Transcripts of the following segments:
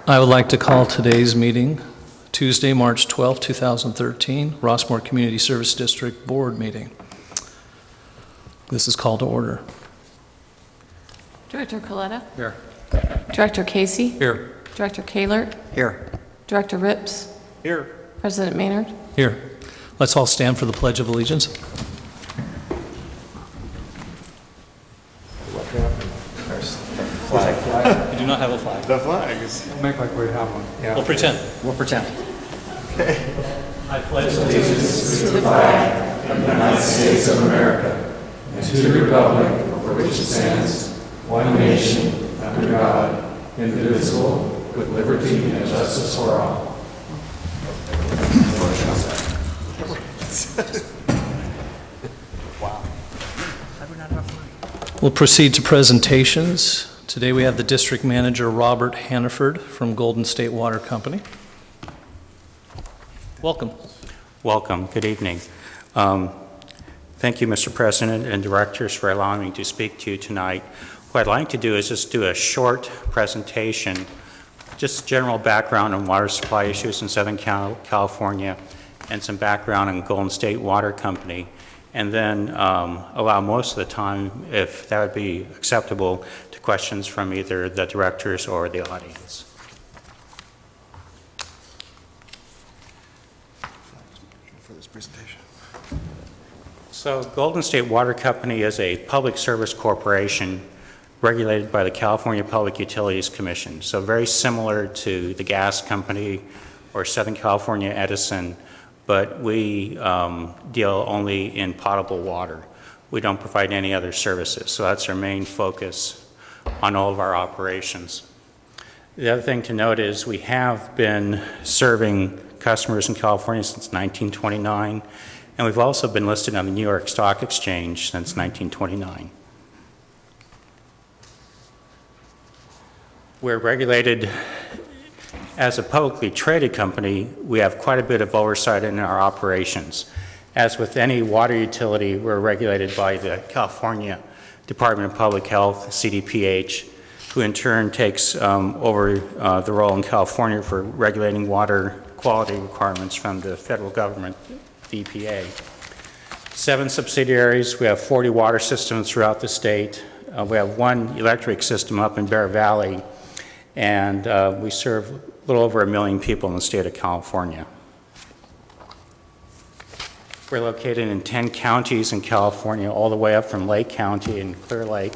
I would like to call today's meeting Tuesday, March 12, 2013, Rossmoor Community Service District Board meeting. This is called to order. Director Coletta? Here. Director Casey? Here. Director Kahlert? Here. Director Rips? Here. President Maynard? Here. Let's all stand for the Pledge of Allegiance. Flag. We do not have a flag. The flags. We'll make like we have one. Yeah. We'll pretend. We'll pretend. Okay. I pledge allegiance to the flag of the United States of America and to the republic for which it stands, one nation, under God, indivisible, with liberty and justice for all. Wow. How do we not have a flag? We'll proceed to presentations. Today we have the District Manager Robert Hannaford from Golden State Water Company. Welcome. Welcome. Good evening. Thank you, Mr. President and Directors, for allowing me to speak to you tonight. What I'd like to do is just do a short presentation, just general background on water supply issues in Southern California and some background on Golden State Water Company, and then allow most of the time, if that would be acceptable, to questions from either the directors or the audience. For this presentation. So Golden State Water Company is a public service corporation regulated by the California Public Utilities Commission. So very similar to the gas company or Southern California Edison, but we deal only in potable water. We don't provide any other services. So that's our main focus on all of our operations. The other thing to note is we have been serving customers in California since 1929, and we've also been listed on the New York Stock Exchange since 1929. We're regulated as a publicly traded company. We have quite a bit of oversight in our operations. As with any water utility, we're regulated by the California Department of Public Health, CDPH, who in turn takes over the role in California for regulating water quality requirements from the federal government, the EPA. 7 subsidiaries. We have 40 water systems throughout the state. We have 1 electric system up in Bear Valley, and we serve a little over 1 million people in the state of California. We're located in 10 counties in California, all the way up from Lake County and Clear Lake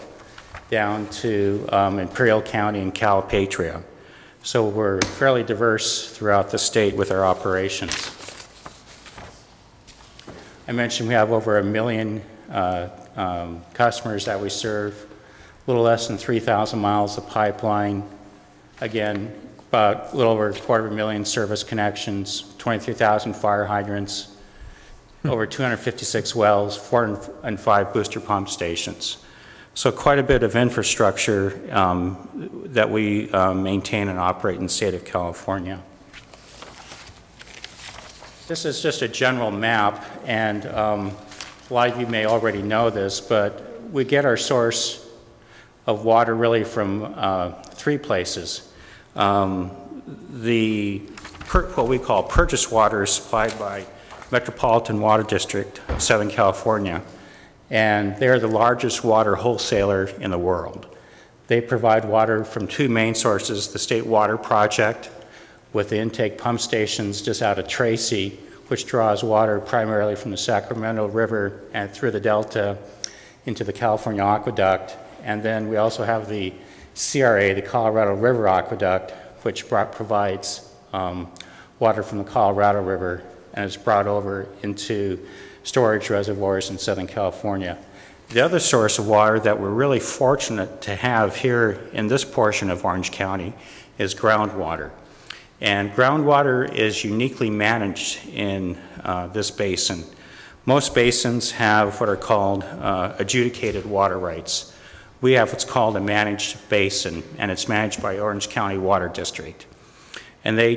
down to Imperial County and Calipatria. So we're fairly diverse throughout the state with our operations. I mentioned we have over 1 million customers that we serve, a little less than 3,000 miles of pipeline. Again, about a little over 250,000 service connections, 23,000 fire hydrants, over 256 wells, 405 booster pump stations. So quite a bit of infrastructure that we maintain and operate in the state of California. This is just a general map, and a lot of you may already know this, but we get our source of water really from 3 places. What we call purchased water is supplied by Metropolitan Water District of Southern California, and they're the largest water wholesaler in the world. They provide water from 2 main sources, the State Water Project with the intake pump stations just out of Tracy, which draws water primarily from the Sacramento River and through the Delta into the California Aqueduct. And then we also have the CRA, the Colorado River Aqueduct, which provides water from the Colorado River and is brought over into storage reservoirs in Southern California. The other source of water that we're really fortunate to have here in this portion of Orange County is groundwater. And groundwater is uniquely managed in this basin. Most basins have what are called adjudicated water rights. We have what's called a managed basin, and it's managed by Orange County Water District. And they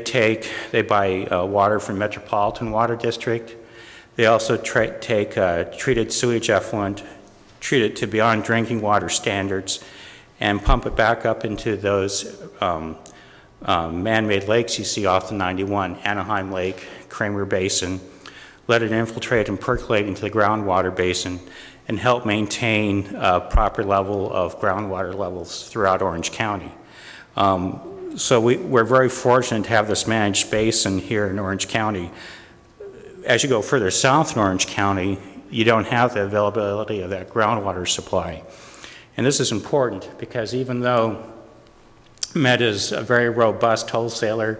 buy water from Metropolitan Water District. They also take treated sewage effluent, treat it to beyond drinking water standards, and pump it back up into those man-made lakes you see off the 91, Anaheim Lake, Kramer Basin, let it infiltrate and percolate into the groundwater basin and help maintain a proper level of groundwater levels throughout Orange County. So we're very fortunate to have this managed basin here in Orange County. As you go further south in Orange County, you don't have the availability of that groundwater supply. And this is important because even though Met is a very robust wholesaler,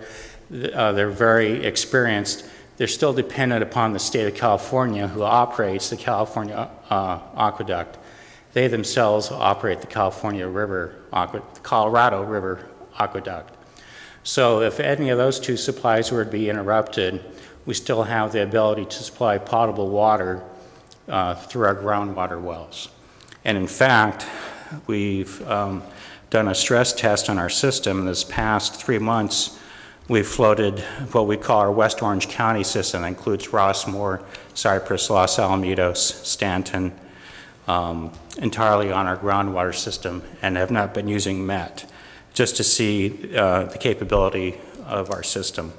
they're very experienced, they're still dependent upon the state of California, who operates the California aqueduct. They themselves operate the Colorado River aqueduct. So if any of those two supplies were to be interrupted, we still have the ability to supply potable water through our groundwater wells. And in fact, we've done a stress test on our system. This past 3 months, we've floated what we call our West Orange County system. That includes Rossmoor, Cypress, Los Alamitos, Stanton, entirely on our groundwater system, and have not been using MET, just to see the capability of our system.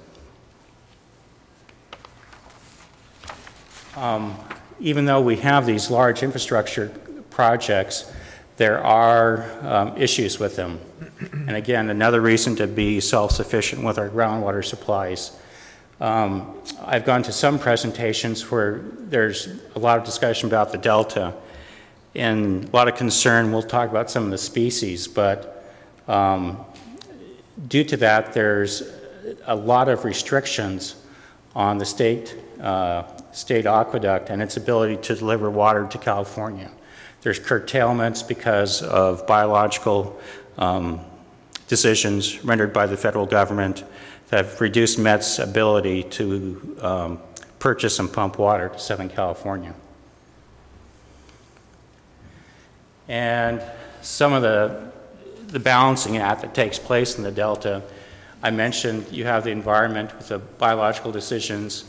Even though we have these large infrastructure projects, there are issues with them. And again, another reason to be self-sufficient with our groundwater supplies. I've gone to some presentations where there's a lot of discussion about the Delta and a lot of concern. We'll talk about some of the species, but due to that, there's a lot of restrictions on the state aqueduct and its ability to deliver water to California. There's curtailments because of biological decisions rendered by the federal government that have reduced Met's ability to purchase and pump water to Southern California. And some of the balancing act that takes place in the Delta, I mentioned you have the environment with the biological decisions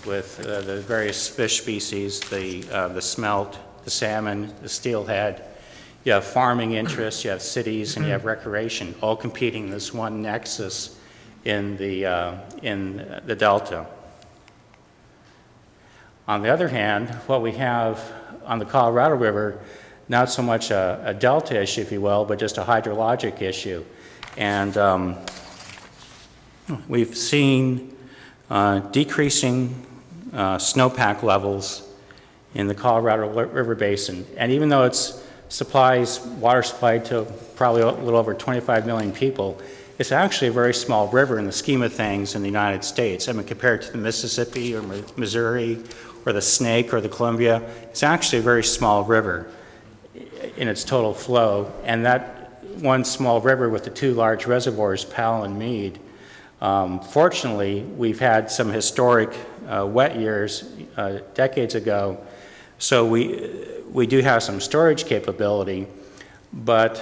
with the various fish species, the smelt, the salmon, the steelhead. You have farming interests, you have cities, and you have recreation, all competing in this one nexus in the Delta. On the other hand, what we have on the Colorado River, not so much a delta issue, if you will, but just a hydrologic issue. And we've seen decreasing snowpack levels in the Colorado River Basin. And even though it's water supplied to probably a little over 25 million people, it's actually a very small river in the scheme of things in the United States. I mean, compared to the Mississippi or Missouri or the Snake or the Columbia, it's actually a very small river in its total flow. And that one small river with the two large reservoirs, Powell and Meade, fortunately, we've had some historic wet years decades ago, so we do have some storage capability, but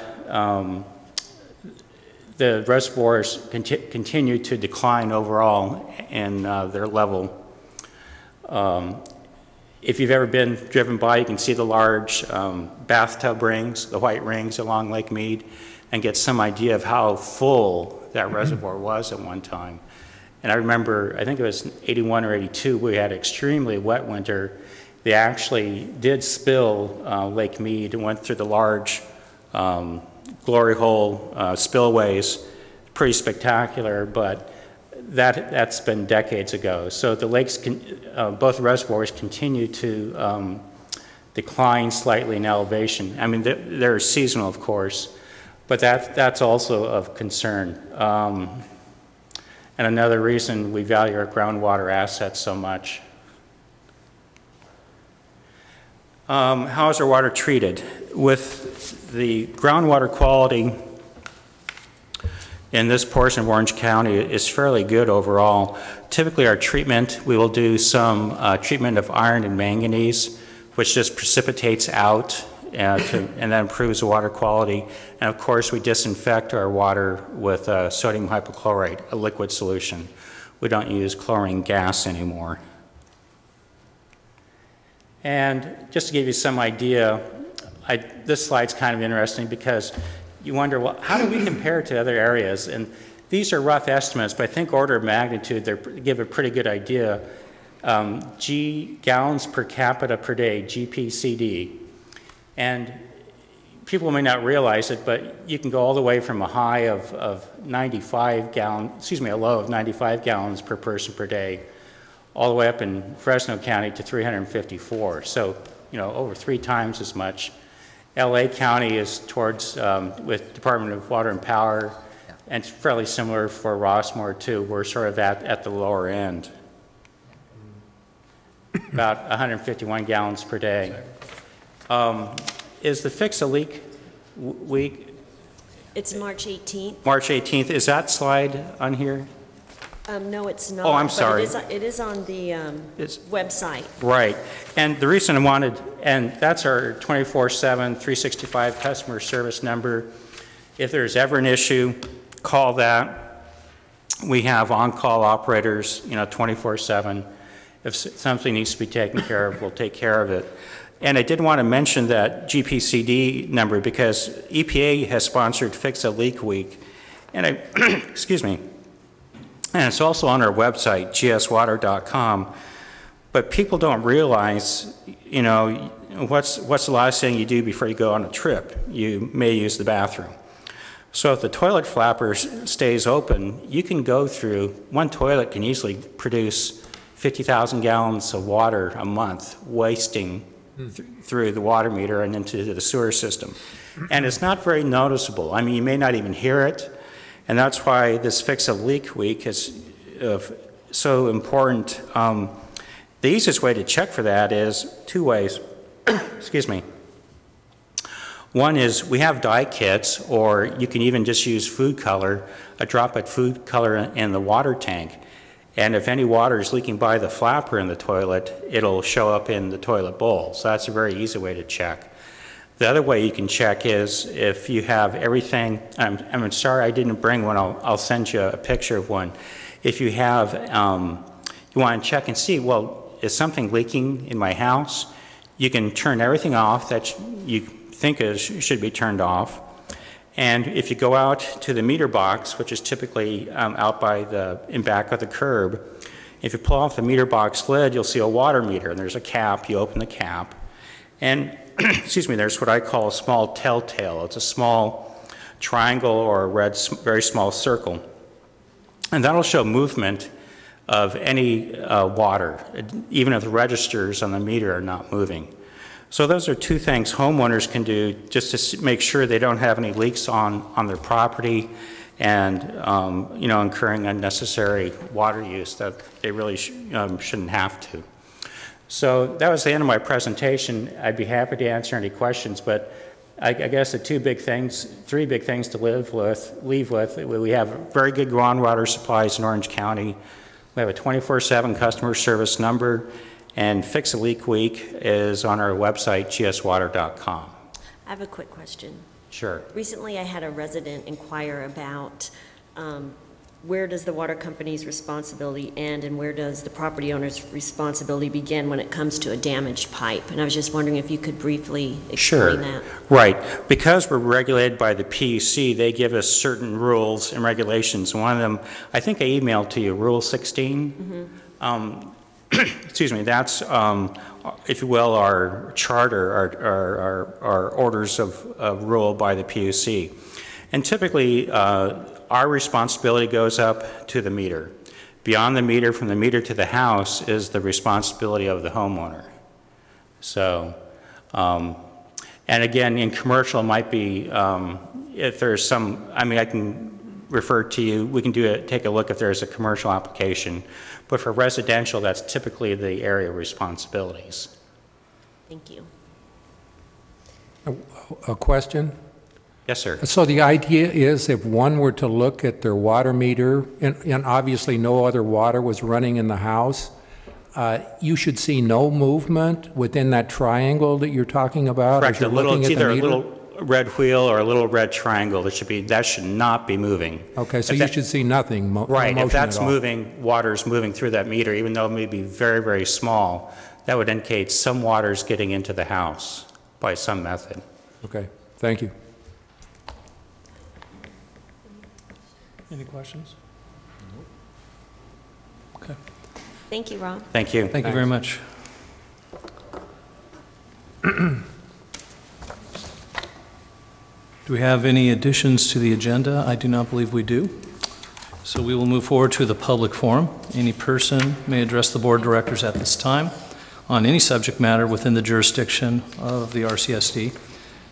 the reservoirs continue to decline overall in their level. If you've ever been driven by, you can see the large bathtub rings, the white rings along Lake Mead, and get some idea of how full that reservoir was at one time. And I remember, I think it was 81 or 82, we had extremely wet winter. They actually did spill Lake Mead and went through the large glory hole spillways. Pretty spectacular, but that's been decades ago. So the lakes, both reservoirs continue to decline slightly in elevation. I mean, they're seasonal, of course, but that's also of concern. And another reason we value our groundwater assets so much. How is our water treated? With the groundwater quality in this portion of Orange County is fairly good overall. Typically our treatment, we will do some treatment of iron and manganese, which just precipitates out and that improves the water quality. And of course we disinfect our water with sodium hypochlorite, a liquid solution. We don't use chlorine gas anymore. And just to give you some idea, this slide's kind of interesting because you wonder, well, how do we compare to other areas? And These are rough estimates, but I think order of magnitude, they give a pretty good idea. Gallons per capita per day, GPCD. And people may not realize it, but you can go all the way from a high of 95 gallons, excuse me, a low of 95 gallons per person per day, all the way up in Fresno County to 354. So, over 3 times as much. LA County is towards, with Department of Water and Power, and it's fairly similar for Rossmoor too. We're sort of at the lower end. About 151 gallons per day. Is the Fix a Leak week? It's March 18th. March 18th. Is that slide on here? No, it's not. Oh, I'm sorry. But it is on the website. Right. And the reason I wanted, and that's our 24/7, 365 customer service number. If there's ever an issue, call that. We have on-call operators, 24/7. If something needs to be taken care of, we'll take care of it. And I did want to mention that GPCD number because EPA has sponsored Fix a Leak Week. And excuse me, and it's also on our website, gswater.com. But people don't realize, what's the last thing you do before you go on a trip? You may use the bathroom. So if the toilet flapper stays open, you can go through, one toilet can easily produce 50,000 gallons of water a month, wasting through the water meter and into the sewer system. And it's not very noticeable. I mean, you may not even hear it. And that's why this Fix a Leak Week is so important. The easiest way to check for that is 2 ways. Excuse me. One is we have dye kits, or you can even just use food color, a drop of food color in the water tank. And if any water is leaking by the flapper in the toilet, it'll show up in the toilet bowl. So that's a very easy way to check. The other way you can check is if you have everything, I'm sorry I didn't bring one, I'll send you a picture of one. If you have, you want to check and see, well, is something leaking in my house? You can turn everything off that you think should be turned off. And if you go out to the meter box, which is typically out in back of the curb, if you pull off the meter box lid, you'll see a water meter, and there's a cap. You open the cap, and excuse me, there's what I call a small telltale. It's a small triangle or a very small circle, and that'll show movement of any water, even if the registers on the meter are not moving. So those are 2 things homeowners can do just to make sure they don't have any leaks on their property and, incurring unnecessary water use that they really shouldn't have to. So that was the end of my presentation. I'd be happy to answer any questions, but I guess the 3 big things to leave with. We have very good groundwater supplies in Orange County. We have a 24/7 customer service number. And Fix a Leak Week is on our website, gswater.com. I have a quick question. Sure. Recently, I had a resident inquire about where does the water company's responsibility end and where does the property owner's responsibility begin when it comes to a damaged pipe? And I was just wondering if you could briefly explain that. Right. Because we're regulated by the PUC, they give us certain rules and regulations. One of them, I think I emailed to you, Rule 16. Mm-hmm. Excuse me, that's, if you will, our charter, our orders of rule by the PUC. And typically, our responsibility goes up to the meter. Beyond the meter, from the meter to the house, is the responsibility of the homeowner. So, and again, in commercial, it might be, if there's some, I mean, I can refer to you, we can take a look if there's a commercial application. But for residential, that's typically the area responsibilities. Thank you. A question? Yes, sir. So the idea is if one were to look at their water meter, and obviously no other water was running in the house, you should see no movement within that triangle that you're talking about? Correct. It's either a little red wheel or a little red triangle. That should not be moving. Okay, so you should see nothing. Right. No if that's at all. moving, water's moving through that meter, even though it may be very, very small, that would indicate some water's getting into the house by some method. Okay, thank you. Any questions? Okay. Thank you, Rob. Thank you. Thank you very much. Do we have any additions to the agenda? I do not believe we do. So we will move forward to the public forum. Any person may address the board of directors at this time on any subject matter within the jurisdiction of the RCSD.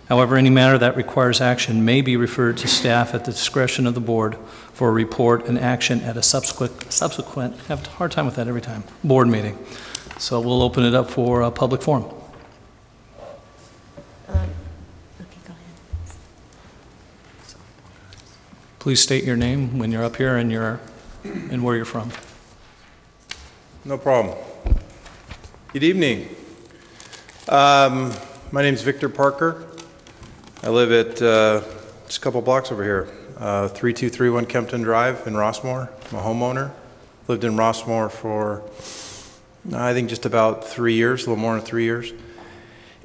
However, any matter that requires action may be referred to staff at the discretion of the board for a report and action at a subsequent, I have a hard time with that every time, board meeting. So we'll open it up for a public forum. Okay, go ahead. Please state your name when you're up here and where you're from. No problem. Good evening. My name is Victor Parker. I live at just a couple blocks over here, 3231 Kempton Drive in Rossmoor. I'm a homeowner. Lived in Rossmoor for, I think, just about 3 years, a little more than 3 years.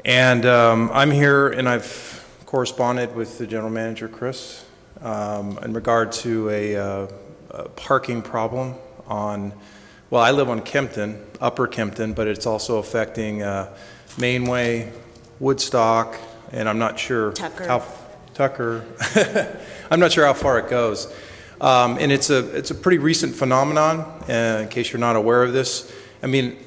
And I'm here, and I've corresponded with the general manager, Chris, in regard to a parking problem on, well, I live on Kempton, Upper Kempton, but it's also affecting Mainway, Woodstock, and I'm not sure how Tucker. I'm not sure how far it goes. And it's a pretty recent phenomenon, in case you're not aware of this. I mean,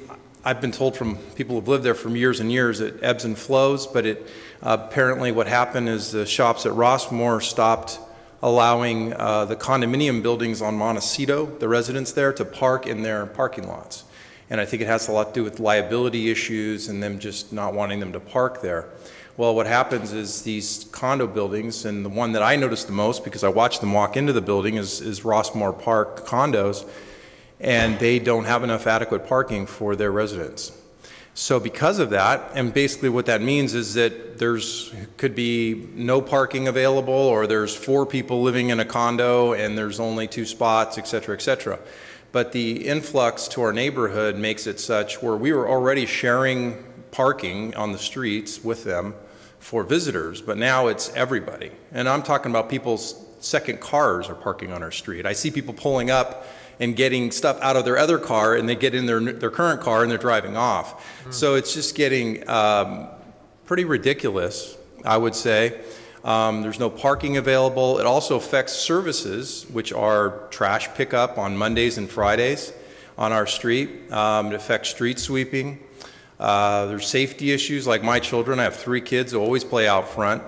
I've been told from people who've lived there for years and years it ebbs and flows, but it apparently what happened is the shops at Rossmoor stopped allowing the condominium buildings on Montecito, the residents there, to park in their parking lots. And I think it has a lot to do with liability issues and them just not wanting them to park there. Well, what happens is these condo buildings, and the one that I noticed the most because I watched them walk into the building is Rossmoor Park condos, and they don't have enough adequate parking for their residents. So because of that, and basically what that means is that could be no parking available, or there's 4 people living in a condo and there's only 2 spots, et cetera, et cetera. But the influx to our neighborhood makes it such where we were already sharing parking on the streets with them for visitors, but now it's everybody. And I'm talking about people's second cars are parking on our street. I see people pulling up and getting stuff out of their other car, and they get in their current car and they're driving off. So it's just getting pretty ridiculous, I would say. There's no parking available. It also affects services, which are trash pickup on Mondays and Fridays on our street. It affects street sweeping. There's safety issues, like my children. I have 3 kids who always play out front.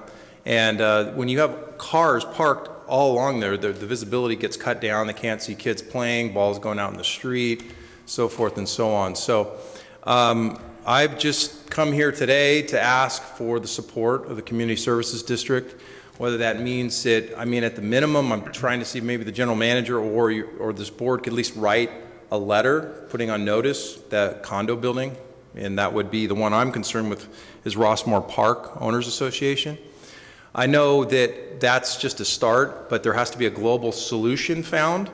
And when you have cars parked all along there, the visibility gets cut down. They can't see kids playing, balls going out in the street, so forth and so on. So I've just come here today to ask for the support of the Community Services District, whether that means that, I mean, at the minimum, I'm trying to see maybe the general manager or this board could at least write a letter putting on notice that condo building, and that would be the one I'm concerned with, is Rossmoor Park Owners Association. I know that that's just a start, but there has to be a global solution found.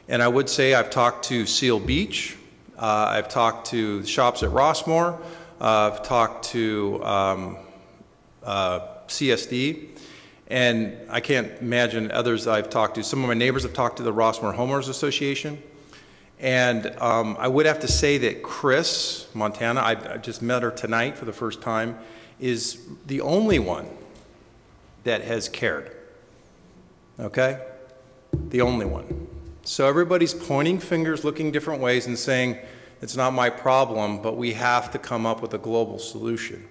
And I would say I've talked to Seal Beach, I've talked to the shops at Rossmoor, I've talked to CSD, and I can't imagine others I've talked to. Some of my neighbors have talked to the Rossmoor Homeowners Association. And I would have to say that Chris Montana, I just met her tonight for the first time, is the only one that has cared, okay? The only one. So everybody's pointing fingers, looking different ways and saying, it's not my problem, but we have to come up with a global solution.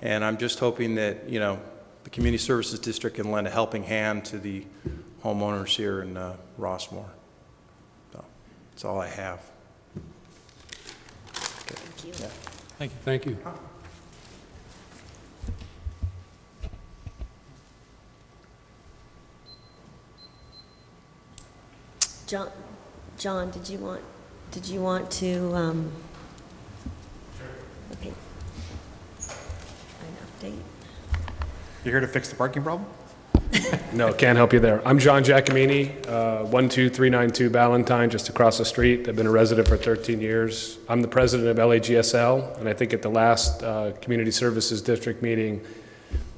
And I'm just hoping that, you know, the Community Services District can lend a helping hand to the homeowners here in Rossmoor. So that's all I have. Okay. Thank you. Yeah. Thank you. Thank you. John, did you want to, okay, an update? You're here to fix the parking problem? No, can't help you there. I'm John Giacomini, 12392 Ballantyne, just across the street. I've been a resident for 13 years. I'm the president of LAGSL, and I think at the last Community Services District meeting,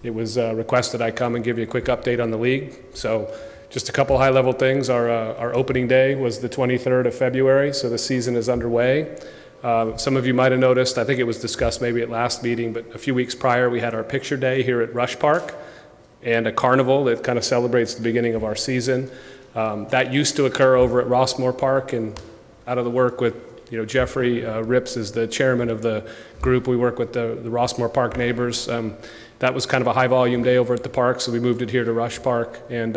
it was requested I come and give you a quick update on the league. So just a couple high-level things. Our opening day was the 23rd of February, so the season is underway. Some of you might have noticed, I think it was discussed maybe at last meeting, but a few weeks prior, we had our picture day here at Rush Park and a carnival that kind of celebrates the beginning of our season. That used to occur over at Rossmoor Park, and out of the work with Jeffrey Rips is the chairman of the group. We work with the Rossmoor Park neighbors. That was kind of a high-volume day over at the park, so we moved it here to Rush Park, and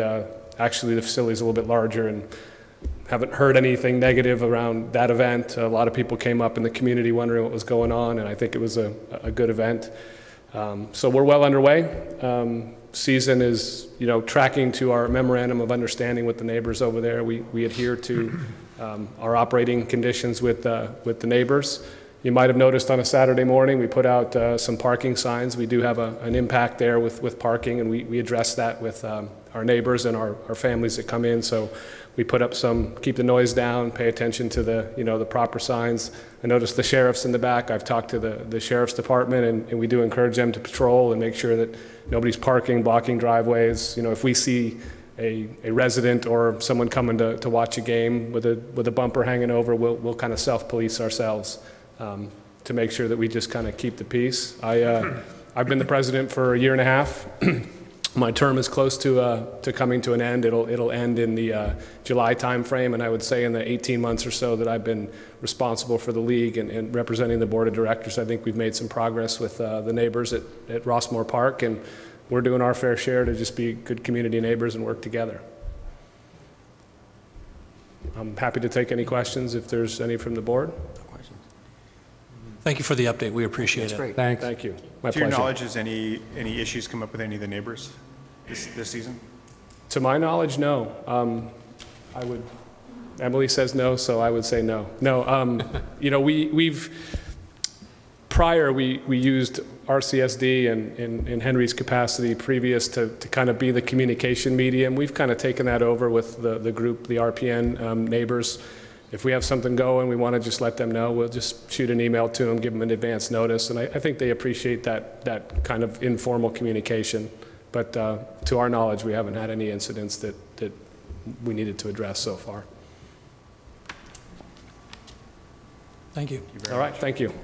actually the facility is a little bit larger, and haven't heard anything negative around that event. A lot of people came up in the community wondering what was going on, and I think it was a good event. So we're well underway. Season is, tracking to our memorandum of understanding with the neighbors over there. We adhere to our operating conditions with the neighbors. You might have noticed on a Saturday morning we put out some parking signs. We do have an impact there with parking, and we address that with our neighbors and our families that come in. So we put up some keep the noise down, pay attention to the proper signs. I noticed the sheriff's in the back. I've talked to the sheriff's department, and we do encourage them to patrol and make sure that nobody's parking, blocking driveways. If we see a resident or someone coming to watch a game with a bumper hanging over, we'll kind of self-police ourselves to make sure that we just kind of keep the peace. I've been the president for a year and a half. My term is close to coming to an end. It'll end in the July timeframe, and I would say in the 18 months or so that I've been responsible for the league and representing the board of directors, I think we've made some progress with the neighbors at Rossmoor Park, and we're doing our fair share to just be good community neighbors and work together. I'm happy to take any questions if there's any from the board. Thank you for the update. We appreciate it. Great. Thanks. Thank you. My To your pleasure. knowledge, has any issues come up with any of the neighbors this season? To my knowledge, no. Emily says no, so I would say no. No, prior we used RCSD in Henry's capacity previous to kind of be the communication medium. We've kind of taken that over with the group, the RPN neighbors. If we have something going, we want to just let them know. We'll just shoot an email to them, give them an advance notice, and I think they appreciate that kind of informal communication. But to our knowledge, we haven't had any incidents that we needed to address so far. Thank you. All right, thank you.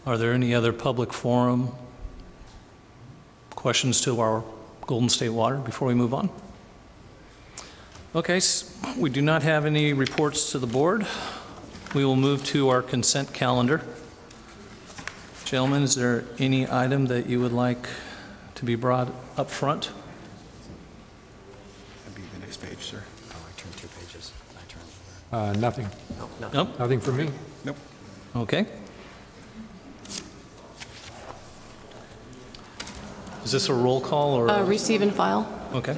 Are there any other public forum questions to our Golden State Water before we move on? Okay, we do not have any reports to the board. We will move to our consent calendar. Gentlemen, is there any item that you would like to be brought up front? That'd be the next page, sir. Oh, I turned 2 pages. I turned. Nothing. Nope. Nothing for me. Nope. Okay. Is this a roll call or? Receive and file. Okay.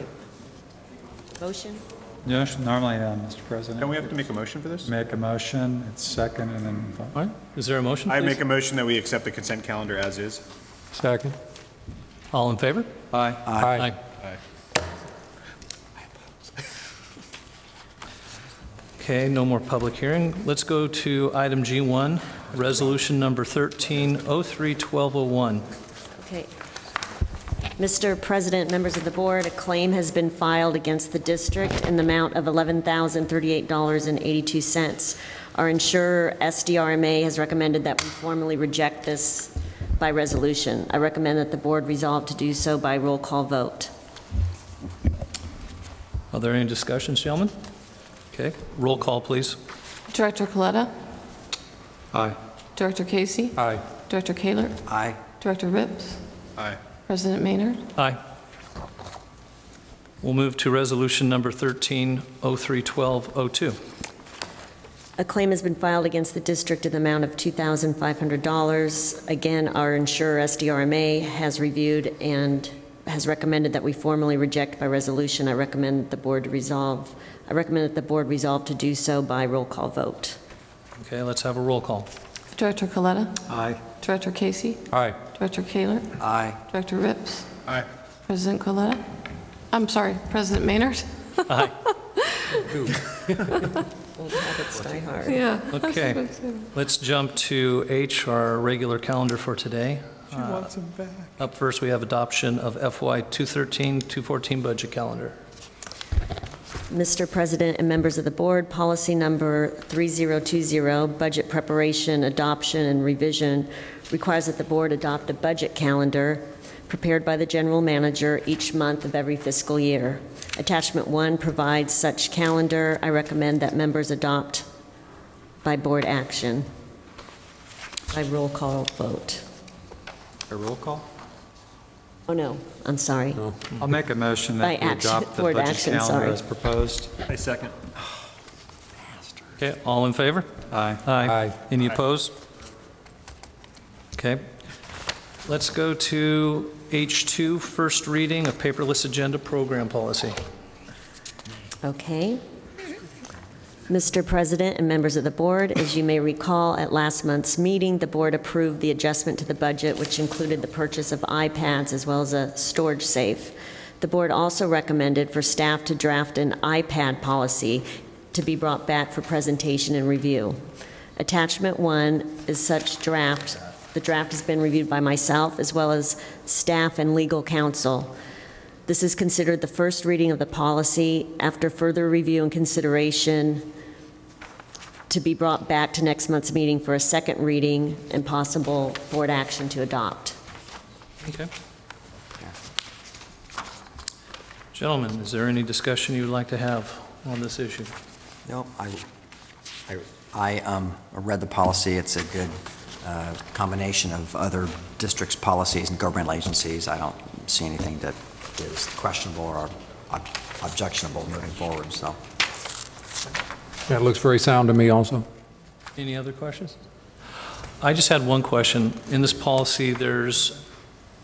Motion? Yes, normally, Mr. President. Don't we have to make a motion for this? Make a motion, it's second, and then vote. All right. Is there a motion, I please? make a motion that we accept the consent calendar as is. Second. All in favor? Aye. Aye. Okay, no more public hearing. Let's go to item G1, resolution number 1303-1201. Okay. Mr. President, members of the board, a claim has been filed against the district in the amount of $11,038.82. Our insurer, SDRMA, has recommended that we formally reject this by resolution. I recommend that the board resolve to do so by roll call vote. Are there any discussions, gentlemen? Okay, roll call, please. Director Coletta? Aye. Director Casey? Aye. Director Kaler? Aye. Director Rips? Aye. President Maynard? Aye. We'll move to resolution number 1303-1202. A claim has been filed against the district in the amount of $2,500. Again, our insurer, SDRMA, has reviewed and has recommended that we formally reject by resolution. I recommend that the board resolve to do so by roll call vote. Okay, let's have a roll call. Director Coletta? Aye. Director Casey? Aye. Director Kaler? Aye. Director Rips? Aye. President Coletta? I'm sorry, President Maynard? Aye. Old habits die hard. Yeah. Okay, let's jump to H, our regular calendar for today. She wants him back. Up first, we have adoption of FY 213-214 budget calendar. Mr. President and members of the board, policy number 3020, budget preparation, adoption, and revision, requires that the board adopt a budget calendar prepared by the general manager each month of every fiscal year. Attachment 1 provides such calendar. I recommend that members adopt by board action. By roll call vote. A roll call? Oh, no, I'm sorry. I'll make a motion By that we action, adopt the board budget action, calendar sorry. as proposed. I second. Okay, all in favor? Aye. Aye. Any opposed? Okay. Let's go to H2, first reading of paperless agenda program policy. Okay. Mr. President and members of the board, as you may recall, at last month's meeting, the board approved the adjustment to the budget, which included the purchase of iPads as well as a storage safe. The board also recommended for staff to draft an iPad policy to be brought back for presentation and review. Attachment 1 is such draft. The draft has been reviewed by myself as well as staff and legal counsel. This is considered the first reading of the policy. After further review and consideration, to be brought back to next month's meeting for a second reading and possible board action to adopt. Okay. Gentlemen, is there any discussion you'd like to have on this issue? No, I read the policy. It's a good combination of other districts' policies and governmental agencies. I don't see anything that is questionable or objectionable moving forward, so. That looks very sound to me also. Any other questions? I just had one question. In this policy, there's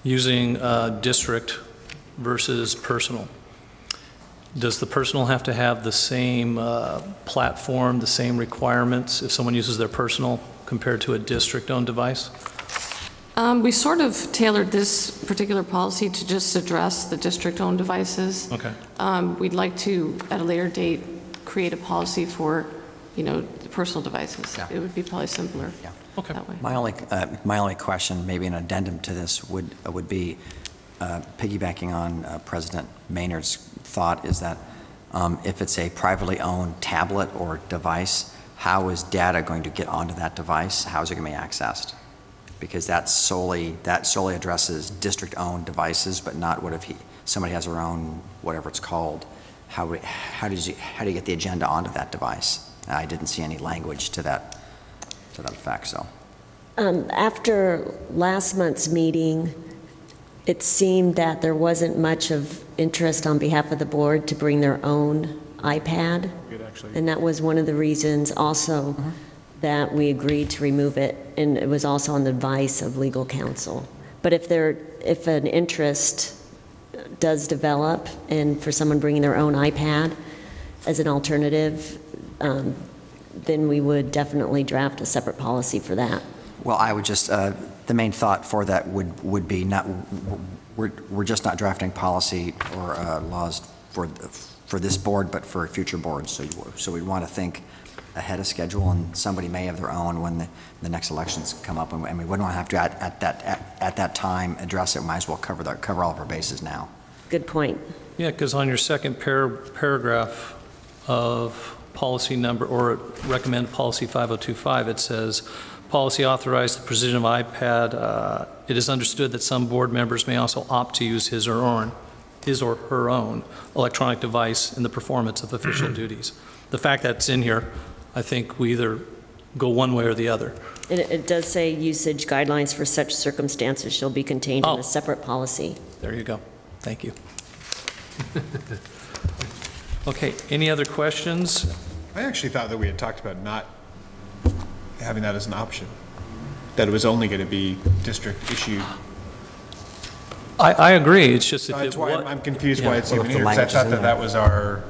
using district versus personal. Does the personal have to have the same platform, the same requirements if someone uses their personal compared to a district-owned device? We sort of tailored this particular policy to just address the district-owned devices. Okay. We'd like to, at a later date, create a policy for, the personal devices. Yeah. It would be probably simpler Yeah. Okay. that way. My only question, maybe an addendum to this, would be piggybacking on President Maynard's thought, is that if it's a privately owned tablet or device, how is data going to get onto that device? How is it going to be accessed? Because that solely addresses district-owned devices, but not what if somebody has their own, whatever it's called. How do you get the agenda onto that device? I didn't see any language to that effect. So, After last month's meeting, it seemed that there wasn't much of interest on behalf of the board to bring their own iPad. Good, actually. And that was one of the reasons also that we agreed to remove it, and it was also on the advice of legal counsel. But if an interest does develop, and for someone bringing their own iPad as an alternative, then we would definitely draft a separate policy for that. well, I would just the main thought for that would be not we're just not drafting policy or laws for this board, but for future boards. So we want to think ahead of schedule, and somebody may have their own when the next elections come up, and we wouldn't want to have to at that time address it. Might as well cover all of our bases now. Good point. Yeah, because on your second paragraph of policy number, or recommend policy 5025, it says, policy authorized the provision of iPad. It is understood that some board members may also opt to use his or her own electronic device in the performance of official duties. The fact that it's in here, I think we either go one way or the other. It does say usage guidelines for such circumstances shall be contained in a separate policy. There you go. Thank you. Okay, any other questions? I actually thought that we had talked about not having that as an option, that it was only going to be district issued. I agree, it's just if That's it why was... I'm confused why it's even the here, because I language is thought in that there. that was our,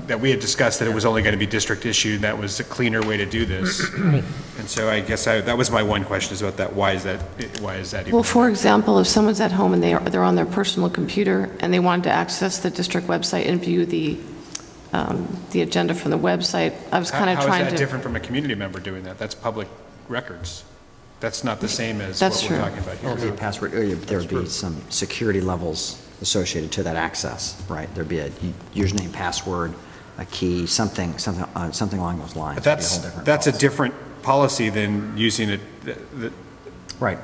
that we had discussed that it was only going to be district issued, that was a cleaner way to do this. And so I guess that was my one question, is about that. Why is that even? Well, for example, if someone's at home and they're on their personal computer and they wanted to access the district website and view the agenda from the website, I was kind of trying to... How is that different from a community member doing that? That's public records. That's not the same as That's what we're true. talking about Well, here. the password, there would be some security levels associated to that access, right? There'd be a username, password, a key, something along those lines. But It'd be a whole different that's a policy. different policy than using Right.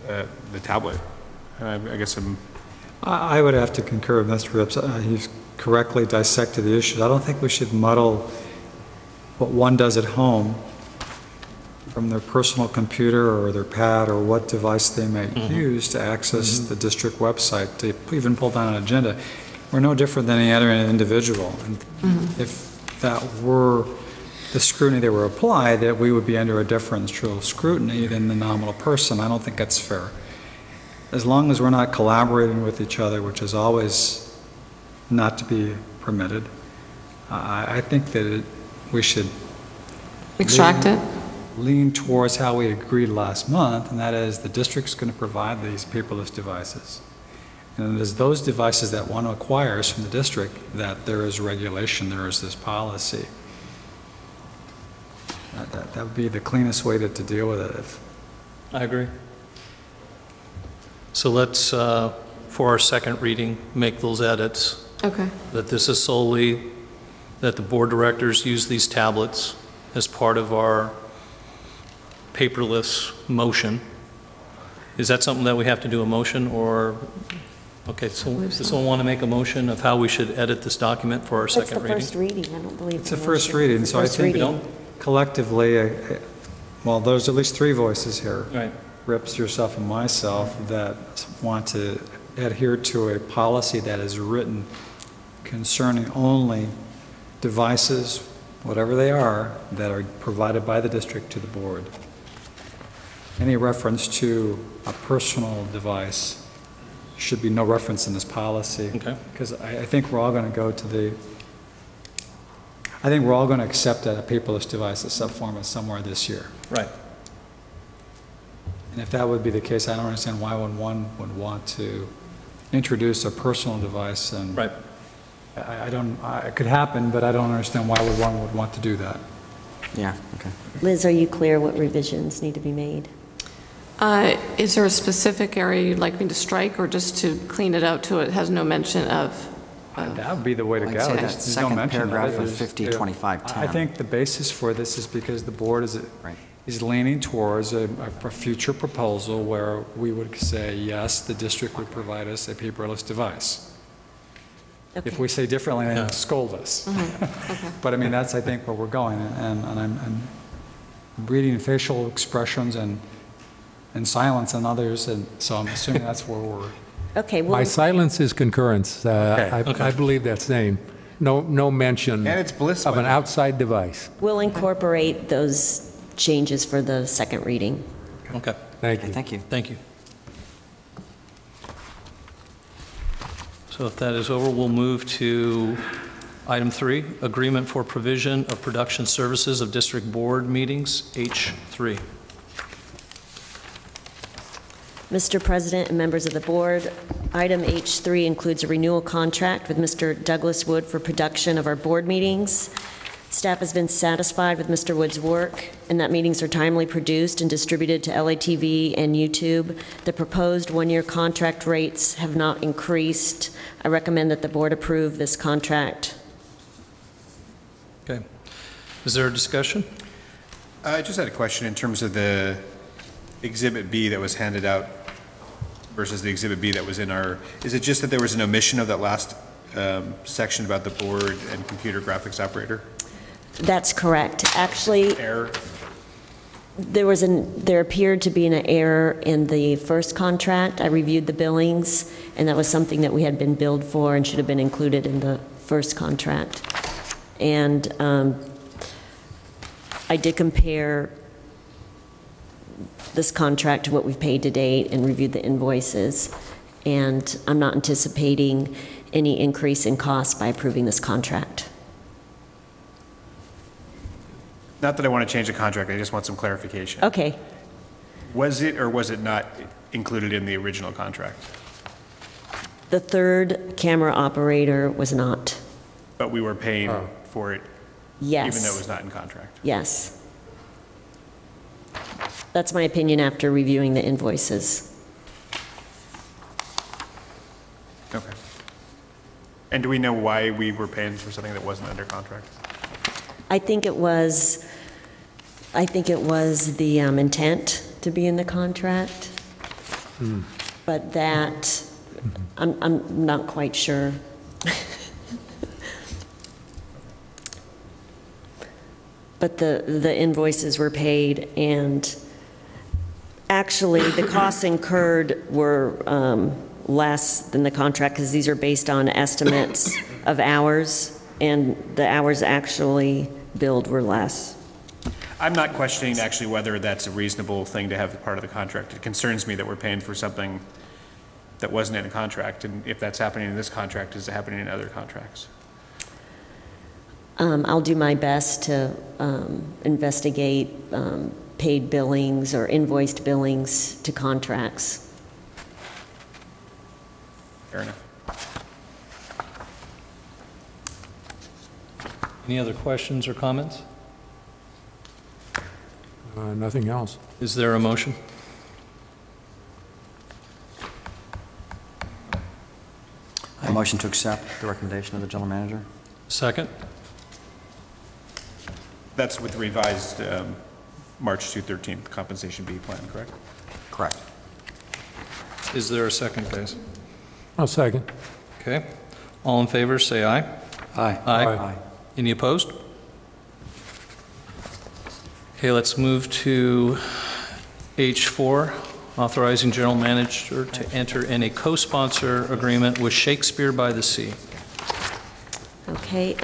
the tablet. I guess I would have to concur with Mr. Rips. He's correctly dissected the issues. I don't think we should muddle what one does at home from their personal computer or their pad or what device they may use to access the district website, to even pull down an agenda. We're no different than any other individual. And if that were the scrutiny that were applied, that we would be under a differential scrutiny than the nominal person. I don't think that's fair. As long as we're not collaborating with each other, which is always not to be permitted, I think that we should Extract it? lean towards how we agreed last month, and that is the district's going to provide these paperless devices. And it is those devices that one acquires from the district that there is regulation, there is this policy. That would be the cleanest way to deal with it. I agree. So let's, for our second reading, make those edits, Okay. that this is solely, that the board directors use these tablets as part of our paperless motion. Is that something that we have to do a motion, or, okay, so does someone want to make a motion of how we should edit this document for our That's second the reading? first reading, I don't believe. It's a the first motion. reading, It's so the I first think reading. collectively, well, there's at least three voices here. Right. Rips, yourself, and myself, that want to adhere to a policy that is written concerning only devices, whatever they are, that are provided by the district to the board. Any reference to a personal device should be no reference in this policy. Okay. Because I think we're all going to go to the, I think we're all going to accept that a paperless device is some format somewhere this year. Right. And if that would be the case, I don't understand why one would want to introduce a personal device, and Right. I don't, it could happen, but I don't understand why one would want to do that. Yeah, okay. Liz, are you clear what revisions need to be made? Is there a specific area you'd like me to strike, or just to clean it out to it has no mention of? That would be the way to I'd go. say that There's no second mention of paragraph it. of There's- 502510. I think the basis for this is because the board Right. is leaning towards a future proposal where we would say, yes, the district would provide us a paperless device. Okay. If we say differently, then scold us. But I mean, that's, I think, where we're going, and I'm reading facial expressions and silence in others, and so I'm assuming that's where we're. Okay, My well, silence is concurrence. Okay. I believe that's name. No mention And it's bliss of an button. outside device. we'll incorporate those changes for the second reading. Okay, Thank Okay, you. thank you. thank you. So if that is over, we'll move to item 3, agreement for provision of production services of district board meetings, H3. Mr. President and members of the board, item H3 includes a renewal contract with Mr. Douglas Wood for production of our board meetings. Staff has been satisfied with Mr. Wood's work, and that meetings are timely produced and distributed to LATV and YouTube. The proposed one-year contract rates have not increased. I recommend that the board approve this contract. Okay. Is there a discussion? I just had a question in terms of the Exhibit B that was handed out versus the Exhibit B that was in our, is it just that there was an omission of that last section about the board and computer graphics operator? That's correct. Actually, Error? there appeared to be an error in the first contract. I reviewed the billings, and that was something that we had been billed for and should have been included in the first contract. And I did compare this contract to what we've paid to date and reviewed the invoices, and I'm not anticipating any increase in costs by approving this contract. Not that I want to change the contract, I just want some clarification. Okay. Was it or was it not included in the original contract? The third camera operator was not. But we were paying for it Yes. even though it was not in contract? Yes. That's my opinion after reviewing the invoices. Okay. And do we know why we were paying for something that wasn't under contract? I think it was the intent to be in the contract, but that, I'm not quite sure. But the invoices were paid, and actually, the costs incurred were less than the contract, because these are based on estimates of hours, and the hours actually billed were less. I'm not questioning actually whether that's a reasonable thing to have part of the contract. It concerns me that we're paying for something that wasn't in a contract, and if that's happening in this contract, is it happening in other contracts? I'll do my best to investigate paid billings or invoiced billings to contracts. Fair enough. Any other questions or comments? Nothing else. Is there a motion? I motion to accept the recommendation of the general manager. Second? That's with the revised March 2/13 compensation B plan, correct? Correct. Is there a second, guys? I'll second. Okay. All in favor, say aye. Aye. Aye. Any opposed? Okay, let's move to H4, authorizing general manager to enter in a co-sponsor agreement with Shakespeare by the Sea. Okay,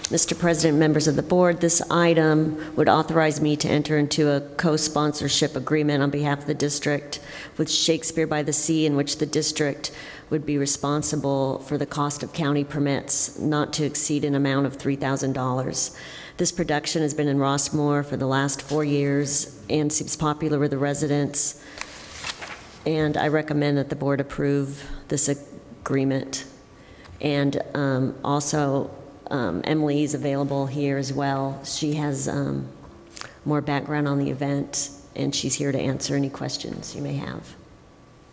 Mr. President, members of the board, this item would authorize me to enter into a co-sponsorship agreement on behalf of the district with Shakespeare by the Sea, in which the district would be responsible for the cost of county permits not to exceed an amount of $3,000. This production has been in Rossmoor for the last 4 years and seems popular with the residents, and I recommend that the board approve this agreement. And also, Emily is available here as well. She has more background on the event, and she's here to answer any questions you may have.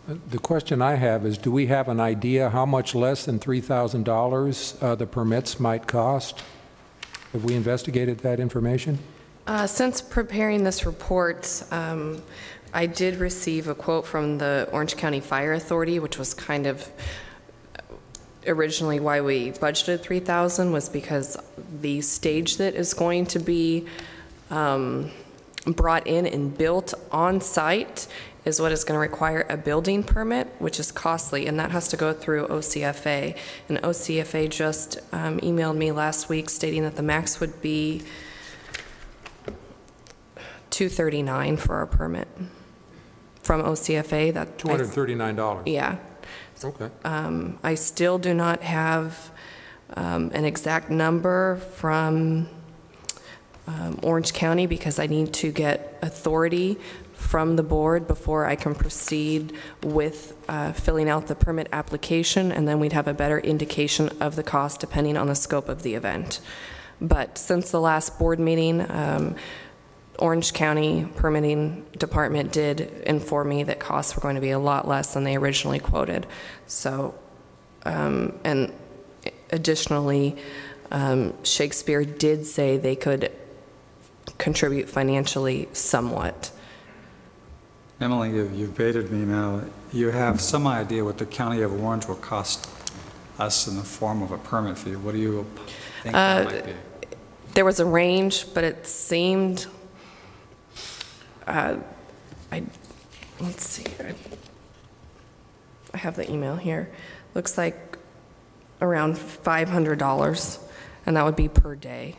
The question I have is, do we have an idea how much less than $3,000 the permits might cost? Have we investigated that information? Since preparing this report, I did receive a quote from the Orange County Fire Authority, which was kind of originally why we budgeted $3,000, was because the stage that is going to be brought in and built on site is what is going to require a building permit, which is costly, and that has to go through OCFA. And OCFA just emailed me last week stating that the max would be $239 for our permit from OCFA. That $239. Yeah. Okay. I still do not have an exact number from Orange County because I need to get authority from the board before I can proceed with filling out the permit application, and then we'd have a better indication of the cost depending on the scope of the event. But since the last board meeting, Orange County Permitting Department did inform me that costs were going to be a lot less than they originally quoted. So, and additionally, Shakespeare did say they could contribute financially somewhat. Emily, you've baited me now. You have some idea what the County of Orange will cost us in the form of a permit fee. What do you think that might be? There was a range, but it seemed, let's see, I have the email here. Looks like around $500, and that would be per day.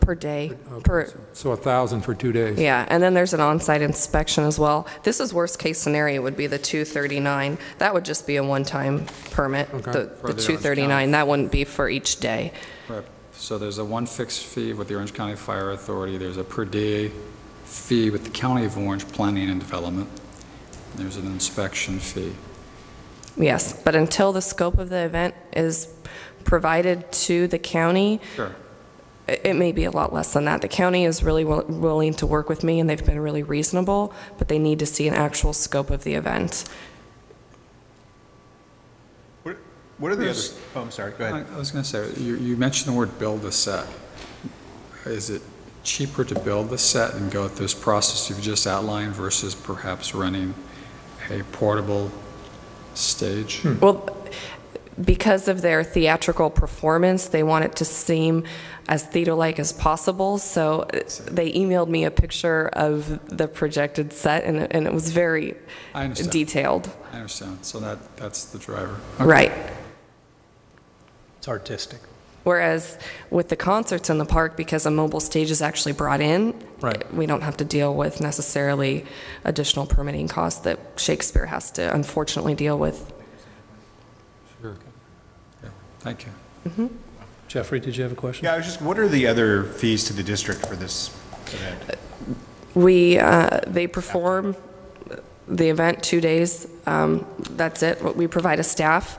Per day. Okay, so $1,000 for 2 days. Yeah, and then there's an on-site inspection as well. This is worst case scenario would be the $239. That would just be a one-time permit, Okay. the $239. That wouldn't be for each day. Right. So there's a one fixed fee with the Orange County Fire Authority. There's a per day fee with the County of Orange Planning and Development. There's an inspection fee. Yes, but until the scope of the event is provided to the county, Sure. It may be a lot less than that. The county is really willing to work with me, and they've been really reasonable, but they need to see an actual scope of the event. What are the other, oh, I'm sorry, go ahead. I was going to say, you mentioned the word build a set. Is it cheaper to build the set and go through this process you've just outlined versus perhaps running a portable stage? Well, because of their theatrical performance, they want it to seem as theater-like as possible, so they emailed me a picture of the projected set, and it was very detailed. I understand. So that's the driver. Okay. Right. It's artistic. Whereas with the concerts in the park, because a mobile stage is actually brought in, right, we don't have to deal with necessarily additional permitting costs that Shakespeare has to unfortunately deal with. Sure. Yeah. Thank you. Mm-hmm. Jeffrey, did you have a question? Yeah, I was just, what are the other fees to the district for this event? They perform the event 2 days. That's it. We provide a staff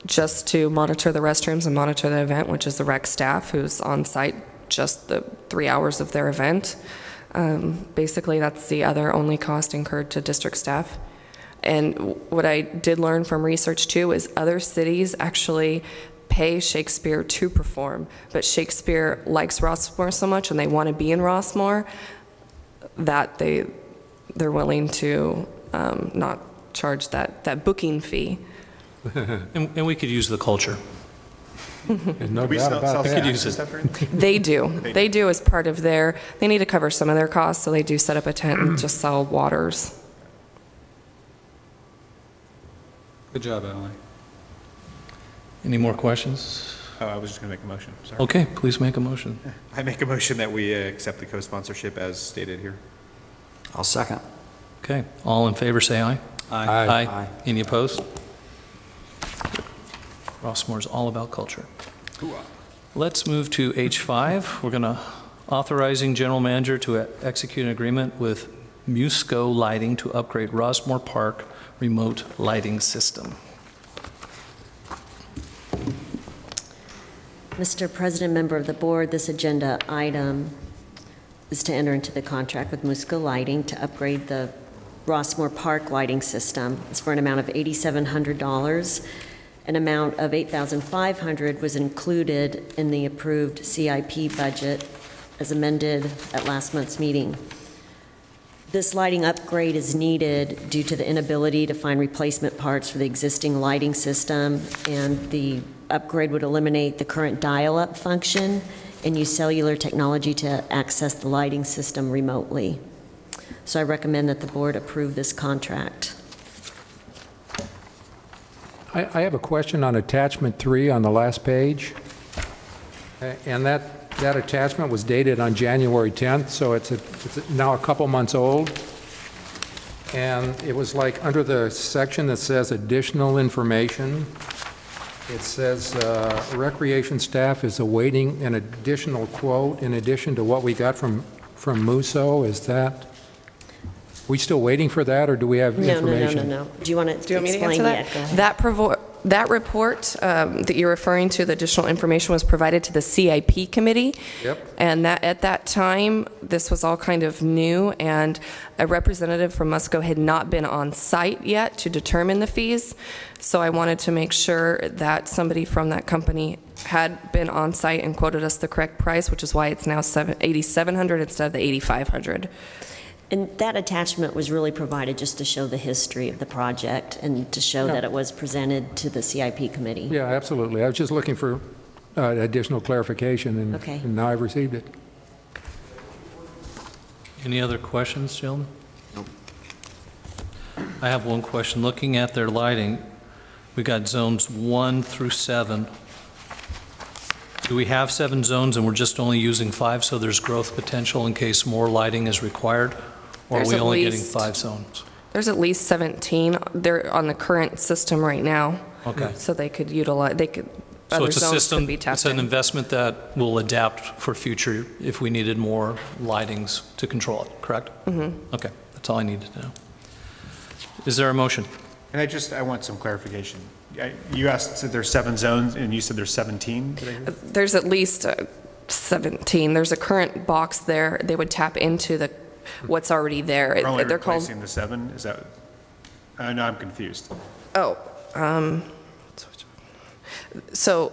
just to monitor the restrooms and monitor the event, which is the rec staff who's on site just the 3 hours of their event. Basically, that's the other only cost incurred to district staff. And what I did learn from research too is other cities actually pay Shakespeare to perform, but Shakespeare likes Rossmoor so much and they want to be in Rossmoor that they're willing to not charge that booking fee. And we could use the culture. There's no doubt about that. Could use it. They do. They do as part of their, they need to cover some of their costs, so they do set up a tent and just sell waters. Good job, Allie. Any more questions? Oh, I was just going to make a motion, sorry. Okay, please make a motion. I make a motion that we accept the co-sponsorship as stated here. I'll second. Okay, all in favor say aye. Aye. Aye. Any opposed? Rossmoor is all about culture. Let's move to H5. We're going to authorizing general manager to execute an agreement with Musco Lighting to upgrade Rossmoor Park remote lighting system. Mr. President, member of the board, this agenda item is to enter into the contract with Musco Lighting to upgrade the Rossmoor Park lighting system. It's for an amount of $8,700. An amount of $8,500 was included in the approved CIP budget as amended at last month's meeting. This lighting upgrade is needed due to the inability to find replacement parts for the existing lighting system, and the upgrade would eliminate the current dial-up function and use cellular technology to access the lighting system remotely. So I recommend that the board approve this contract. I have a question on attachment 3 on the last page. And that attachment was dated on January 10th, so it's now a couple months old. And it was like under the section that says additional information, it says recreation staff is awaiting an additional quote in addition to what we got from Musso. Is that, we still waiting for that, or do we have information? No. Do you want to explain? Me to answer that? Go ahead. That report that you're referring to, the additional information, was provided to the CIP committee. Yep. And that at that time, this was all kind of new, and a representative from Musco had not been on site yet to determine the fees. So I wanted to make sure that somebody from that company had been on site and quoted us the correct price, which is why it's now $8,700 instead of the $8,500. And that attachment was really provided just to show the history of the project and to show that it was presented to the CIP committee. Yeah, absolutely. I was just looking for additional clarification, and now I've received it. Any other questions, gentlemen? Nope. I have one question. Looking at their lighting, we got zones 1 through 7. Do we have 7 zones and we're just only using 5, so there's growth potential in case more lighting is required? Or are we only getting 5 zones? There's at least 17. They're on the current system right now. Okay. So they could utilize, So other it's a zones system, can be tapped it's an in. investment that will adapt for future if we needed more lightings to control it, correct? Mm-hmm. Okay, that's all I needed to know. Is there a motion? And I want some clarification. You asked, said there's 7 zones, and you said there's 17? There's at least 17. There's a current box there. They would tap into what's already there. We're only They're called. replacing the 7, is that? No, I'm confused. Oh, so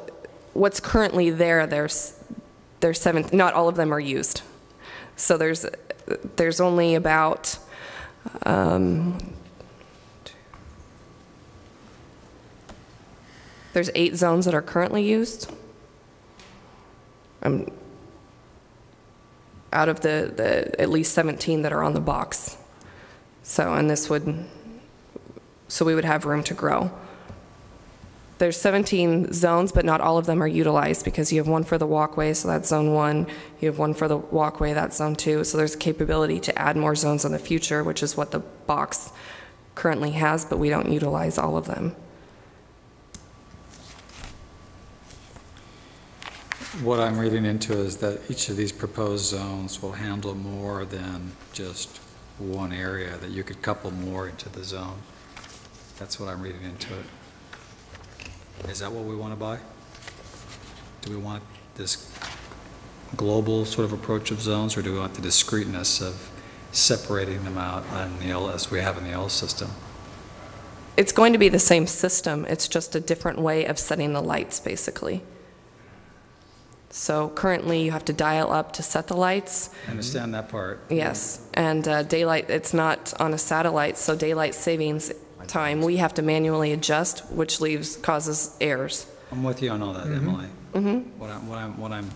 what's currently there, there's 7, not all of them are used. So there's only about, there's 8 zones that are currently used. Out of the at least 17 that are on the box. So, and so we would have room to grow. There's 17 zones, but not all of them are utilized because you have one for the walkway, so that's zone 1. You have one for the walkway, that's zone 2. So there's a capability to add more zones in the future, which is what the box currently has, but we don't utilize all of them. What I'm reading into is that each of these proposed zones will handle more than just one area, that you could couple more into the zone. That's what I'm reading into it. Is that what we want to buy? Do we want this global sort of approach of zones, or do we want the discreteness of separating them out as we have in the old system? It's going to be the same system. It's just a different way of setting the lights, basically. So currently, you have to dial up to set the lights. I understand that part. Yes, and daylight, it's not on a satellite, so daylight savings time, we have to manually adjust, which causes errors. I'm with you on all that, Emily. What I'm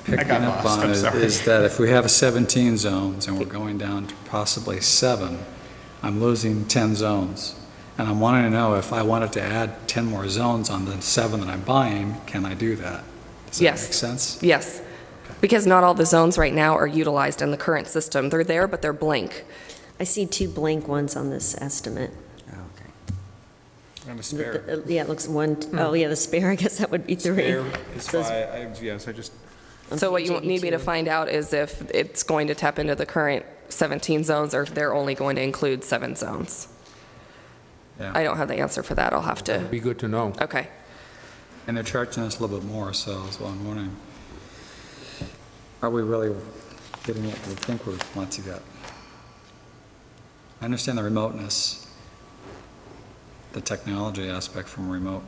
picking got up lost, on I'm sorry. is that if we have 17 zones and we're going down to possibly 7, I'm losing 10 zones. And I'm wanting to know if I wanted to add 10 more zones on the 7 that I'm buying, can I do that? Does that make sense? Yes, because not all the zones right now are utilized in the current system. They're there, but they're blank. I see 2 blank ones on this estimate. Okay. And a spare. Yeah, it looks 1, oh yeah, the spare, I guess that would be 3. Spare is So it's 5, yes, I just, on So what page you need me to 82. find out is if it's going to tap into the current 17 zones, or if they're only going to include 7 zones. Yeah. I don't have the answer for that. I'll have to. Be good to know. Okay. And they're charging us a little bit more, so that's what I'm wondering. Are we really getting what we think we want to get? I understand the remoteness, the technology aspect from remote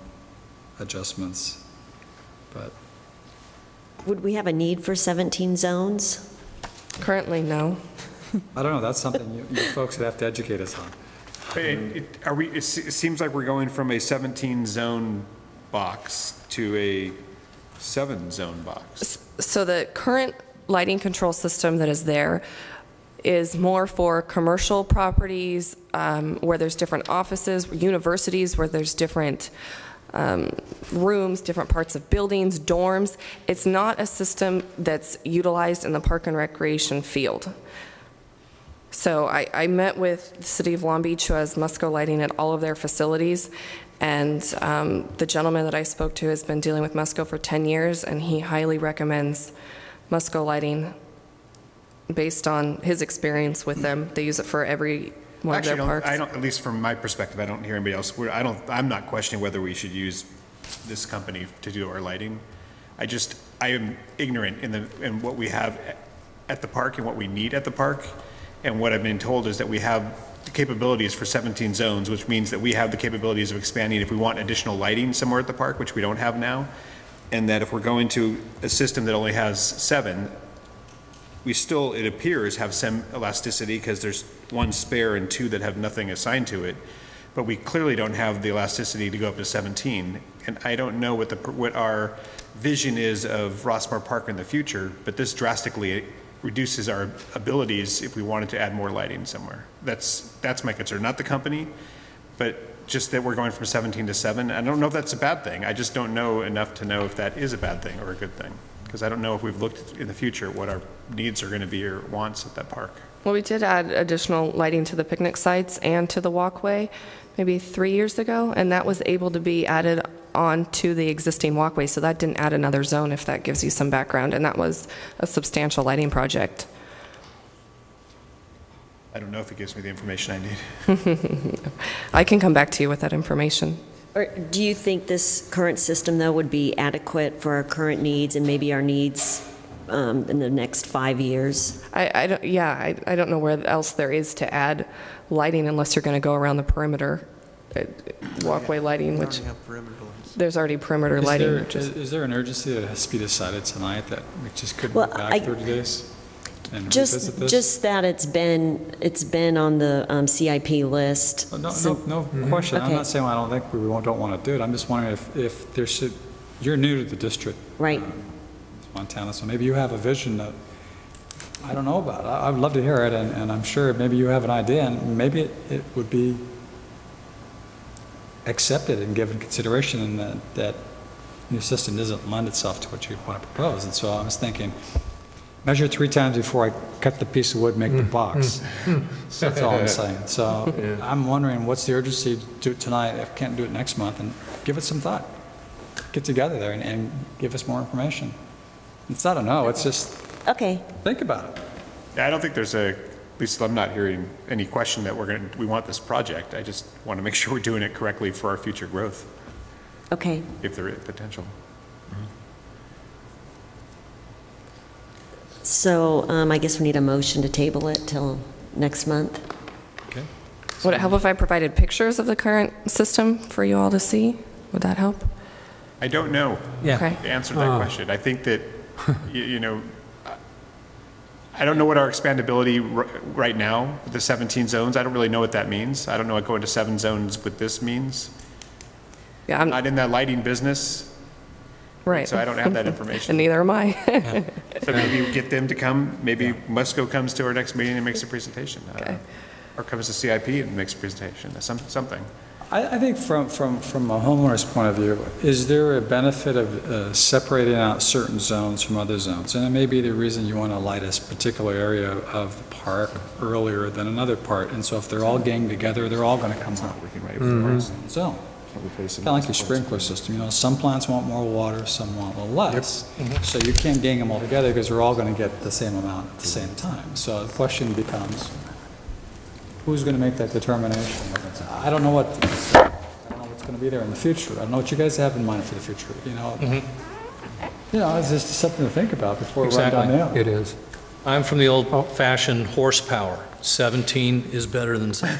adjustments, but Would we have a need for 17 zones? Currently, no. I don't know, that's something you folks would have to educate us on. it seems like we're going from a 17-zone box to a 7-zone box. So the current lighting control system that is there is more for commercial properties where there's different offices, universities where there's different rooms, different parts of buildings, dorms. It's not a system that's utilized in the park and recreation field. So I met with the city of Long Beach, who has Musco lighting at all of their facilities, and the gentleman that I spoke to has been dealing with Musco for 10 years, and he highly recommends Musco lighting based on his experience with them. They use it for every one of their parks. I don't, at least from my perspective, I don't hear anybody else. I'm not questioning whether we should use this company to do our lighting. I am ignorant in what we have at the park and what we need at the park. And what I've been told is that we have the capabilities for 17 zones, which means that we have the capabilities of expanding if we want additional lighting somewhere at the park, which we don't have now. And that if we're going to a system that only has 7, we still, it appears, have some elasticity because there's 1 spare and 2 that have nothing assigned to it. But we clearly don't have the elasticity to go up to 17. And I don't know what our vision is of Rossmoor Park in the future, but this drastically reduces our abilities if we wanted to add more lighting somewhere. That's my concern, not the company, but just that we're going from 17 to 7. I don't know if that's a bad thing. I just don't know enough to know if that is a bad thing or a good thing, because I don't know if we've looked in the future what our needs are going to be or wants at that park. Well, we did add additional lighting to the picnic sites and to the walkway maybe 3 years ago, and that was able to be added on to the existing walkway, so that didn't add another zone, if that gives you some background, and that was a substantial lighting project. I don't know if it gives me the information I need. I can come back to you with that information. Or do you think this current system, though, would be adequate for our current needs and maybe our needs in the next 5 years? I don't know where else there is to add lighting unless you're going to go around the perimeter, walkway lighting, which there's already perimeter lighting. Is there an urgency that has to be decided tonight that we just couldn't Well, go back 30 days? And revisit this? Just that it's been on the CIP list. No question. I'm Okay. not saying I don't think we don't want to do it. I'm just wondering if there should, you're new to the district. Right. Montana, so maybe you have a vision that I don't know about. I'd love to hear it, and I'm sure maybe you have an idea, and maybe it would be accepted and given consideration, and that new system doesn't lend itself to what you want to propose. And so I was thinking, measure 3 times before I cut the piece of wood, make the box. So that's all I'm saying. So I'm wondering, what's the urgency to do it tonight? If can't do it next month, and give it some thought. Get together there and give us more information. It's not a no, it's just, Okay. think about it. Yeah, I don't think there's at least I'm not hearing any question that we want this project. I just want to make sure we're doing it correctly for our future growth, Okay. if there is potential. So I guess we need a motion to table it till next month. Okay. Would it help if I provided pictures of the current system for you all to see? Would that help? I don't know Yeah. Okay. the answer to that question. I think that, you know, I don't know what our expandability right now, with the 17 zones. I don't really know what that means. I don't know what going to 7 zones with this means. Yeah, I'm not in that lighting business, right. so I don't have that And information. neither am I. So maybe we get them to come, maybe Musco comes to our next meeting and makes a presentation. Okay. Or comes to CIP and makes a presentation, something. I think from a homeowner's point of view, is there a benefit of separating out certain zones from other zones? And it may be the reason you want to light a particular area of the park earlier than another part. And so if they're all ganged together, they're all going to come out with zone. Kind of like your sprinkler system, you know, some plants want more water, some want a little less. So you can't gang them all together because they're all going to get the same amount at the same time. So the question becomes, who's going to make that determination? I don't know what's going to be there in the future. I don't know what you guys have in mind for the future, you know. You know, it's just something to think about before we run down the hill. It is. I'm from the old-fashioned horsepower. 17 is better than 7.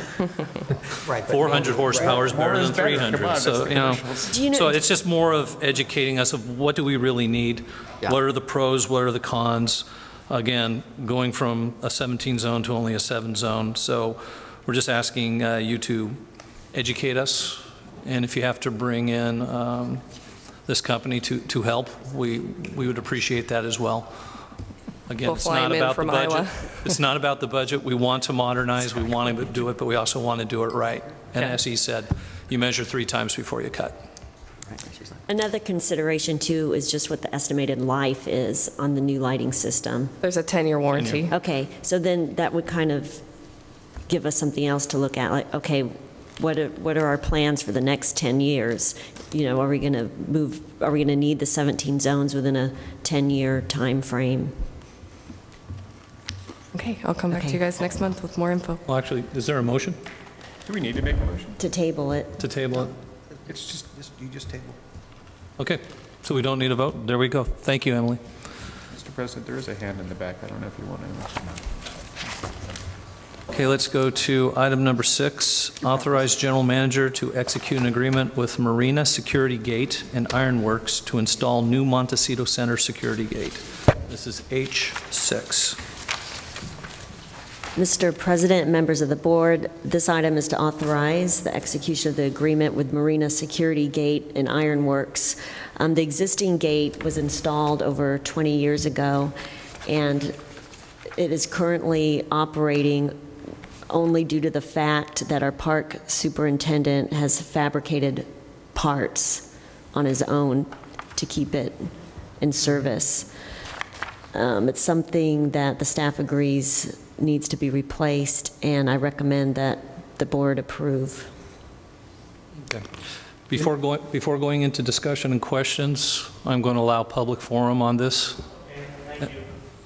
Right. 400 horsepower is better than 300. So, you know, Do you know- so it's just more of educating us of what do we really need? Yeah. What are the pros? What are the cons? Again, going from a 17 zone to only a 7 zone. So we're just asking you to educate us. And if you have to bring in this company to help, we would appreciate that as well. Again, We'll it's fly not him in about the from budget. Iowa. It's not about the budget. We want to modernize, we want to do it, but we also want to do it right. And as he said, you measure 3 times before you cut. Another consideration, too, is just what the estimated life is on the new lighting system. There's a 10-year warranty. Okay, so then that would kind of give us something else to look at, like, okay, what are our plans for the next 10 years? You know, are we going to need the 17 zones within a 10-year time frame? Okay, I'll come back to you guys next month with more info. Well, actually, is there a motion Do we need to make a motion? To table it. to table it? It's just, you just table. Okay, so we don't need a vote? There we go. Thank you, Emily. Mr. President, there is a hand in the back. I don't know if you want to. Okay, let's go to item number 6, authorize general manager to execute an agreement with Marina Security Gate and Ironworks to install new Montecito Center security gate. This is H6. Mr. President and members of the board, this item is to authorize the execution of the agreement with Marina Security Gate and Ironworks. The existing gate was installed over 20 years ago, and it is currently operating only due to the fact that our park superintendent has fabricated parts on his own to keep it in service. It's something that the staff agrees needs to be replaced, and I recommend that the board approve. Okay. Before going into discussion and questions, I'm going to allow public forum on this.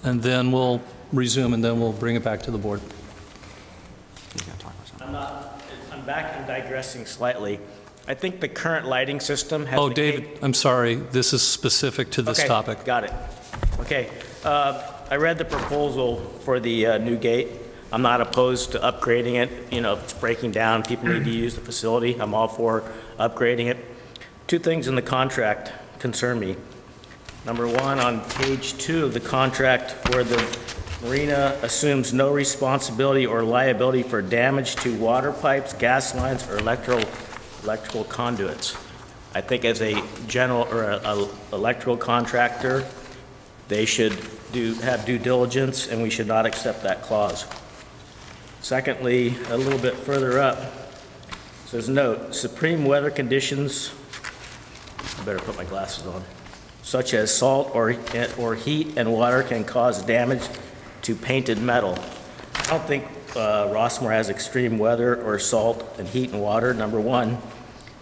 And then we'll resume, and then we'll bring it back to the board. You gotta talk about something. I'm back and digressing slightly. I think the current lighting system has... Oh, David, I'm sorry. This is specific to this topic. Okay, got it. Okay. I read the proposal for the new gate. I'm not opposed to upgrading it. You know, if it's breaking down, people need to use the facility. I'm all for upgrading it. Two things in the contract concern me. Number one, on page 2 of the contract, where the marina assumes no responsibility or liability for damage to water pipes, gas lines, or electrical conduits. I think as a general or a electrical contractor, they should have due diligence, and we should not accept that clause. Secondly, a little bit further up, it says, note, supreme weather conditions, I better put my glasses on, such as salt or heat and water can cause damage to painted metal. I don't think Rossmoor has extreme weather or salt and heat and water, number one.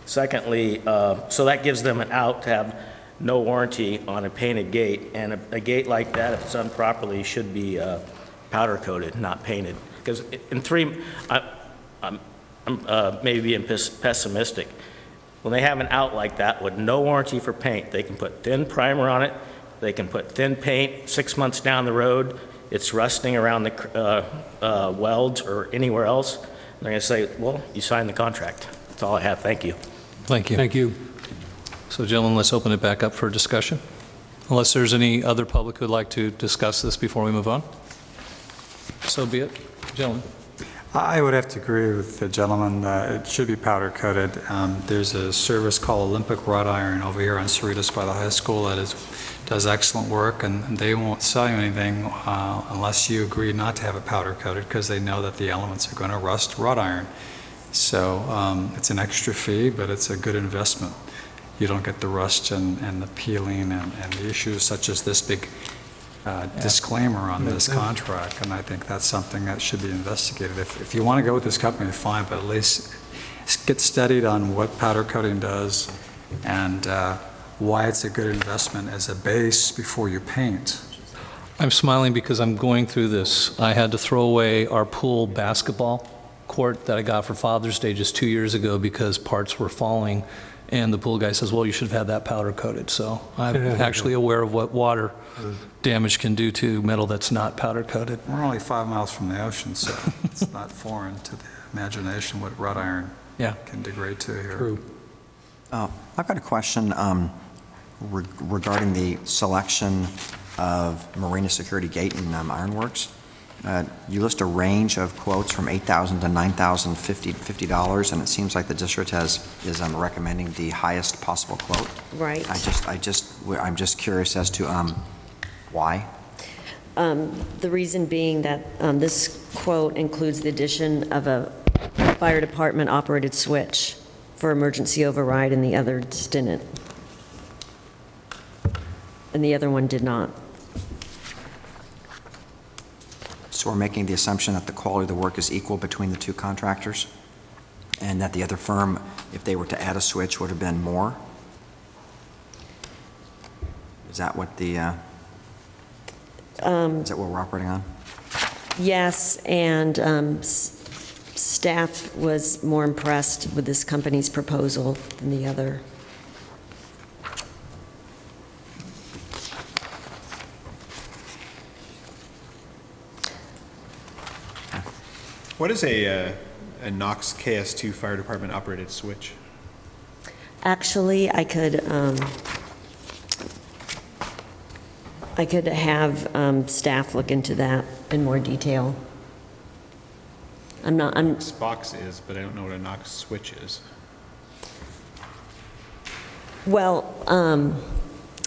Secondly, so that gives them an out to have no warranty on a painted gate, and a gate like that, if it's done properly, should be powder coated, not painted. Because I'm maybe being pessimistic. When they have an out like that with no warranty for paint, they can put thin primer on it, they can put thin paint. 6 months down the road, it's rusting around the welds or anywhere else. They're going to say, well, you signed the contract. That's all I have. Thank you. Thank you. Thank you. So, gentlemen, let's open it back up for discussion. Unless there's any other public who would like to discuss this before we move on. So be it. Gentlemen. I would have to agree with the gentleman that it should be powder coated. There's a service called Olympic Wrought Iron over here on Cerritos by the high school that does excellent work, and they won't sell you anything unless you agree not to have it powder coated, because they know that the elements are going to rust wrought iron. So it's an extra fee, but it's a good investment. You don't get the rust and the peeling and the issues such as this big disclaimer on this contract, and I think that's something that should be investigated. If you want to go with this company, fine, but at least get studied on what powder coating does and why it's a good investment as a base before you paint. I'm smiling because I'm going through this. I had to throw away our pool basketball court that I got for Father's Day just 2 years ago because parts were falling, and the pool guy says, well, you should have had that powder coated. So I'm actually aware of what water damage can do to metal that's not powder coated. We're only 5 miles from the ocean, so it's not foreign to the imagination what wrought iron can degrade to here. True. I've got a question regarding the selection of Marina Security Gate and Ironworks. You list a range of quotes from $8,000 to $9,050, and it seems like the district is recommending the highest possible quote. Right. I'm just curious as to why. The reason being that this quote includes the addition of a fire department operated switch for emergency override, and the other didn't. And the other one did not. So we're making the assumption that the quality of the work is equal between the two contractors, and that the other firm, if they were to add a switch, would have been more? Is that what the, is that what we're operating on? Yes, and staff was more impressed with this company's proposal than the other. What is a Knox KS2 fire department operated switch? Actually, I could have staff look into that in more detail. This box is, but I don't know what a Knox switch is. Well,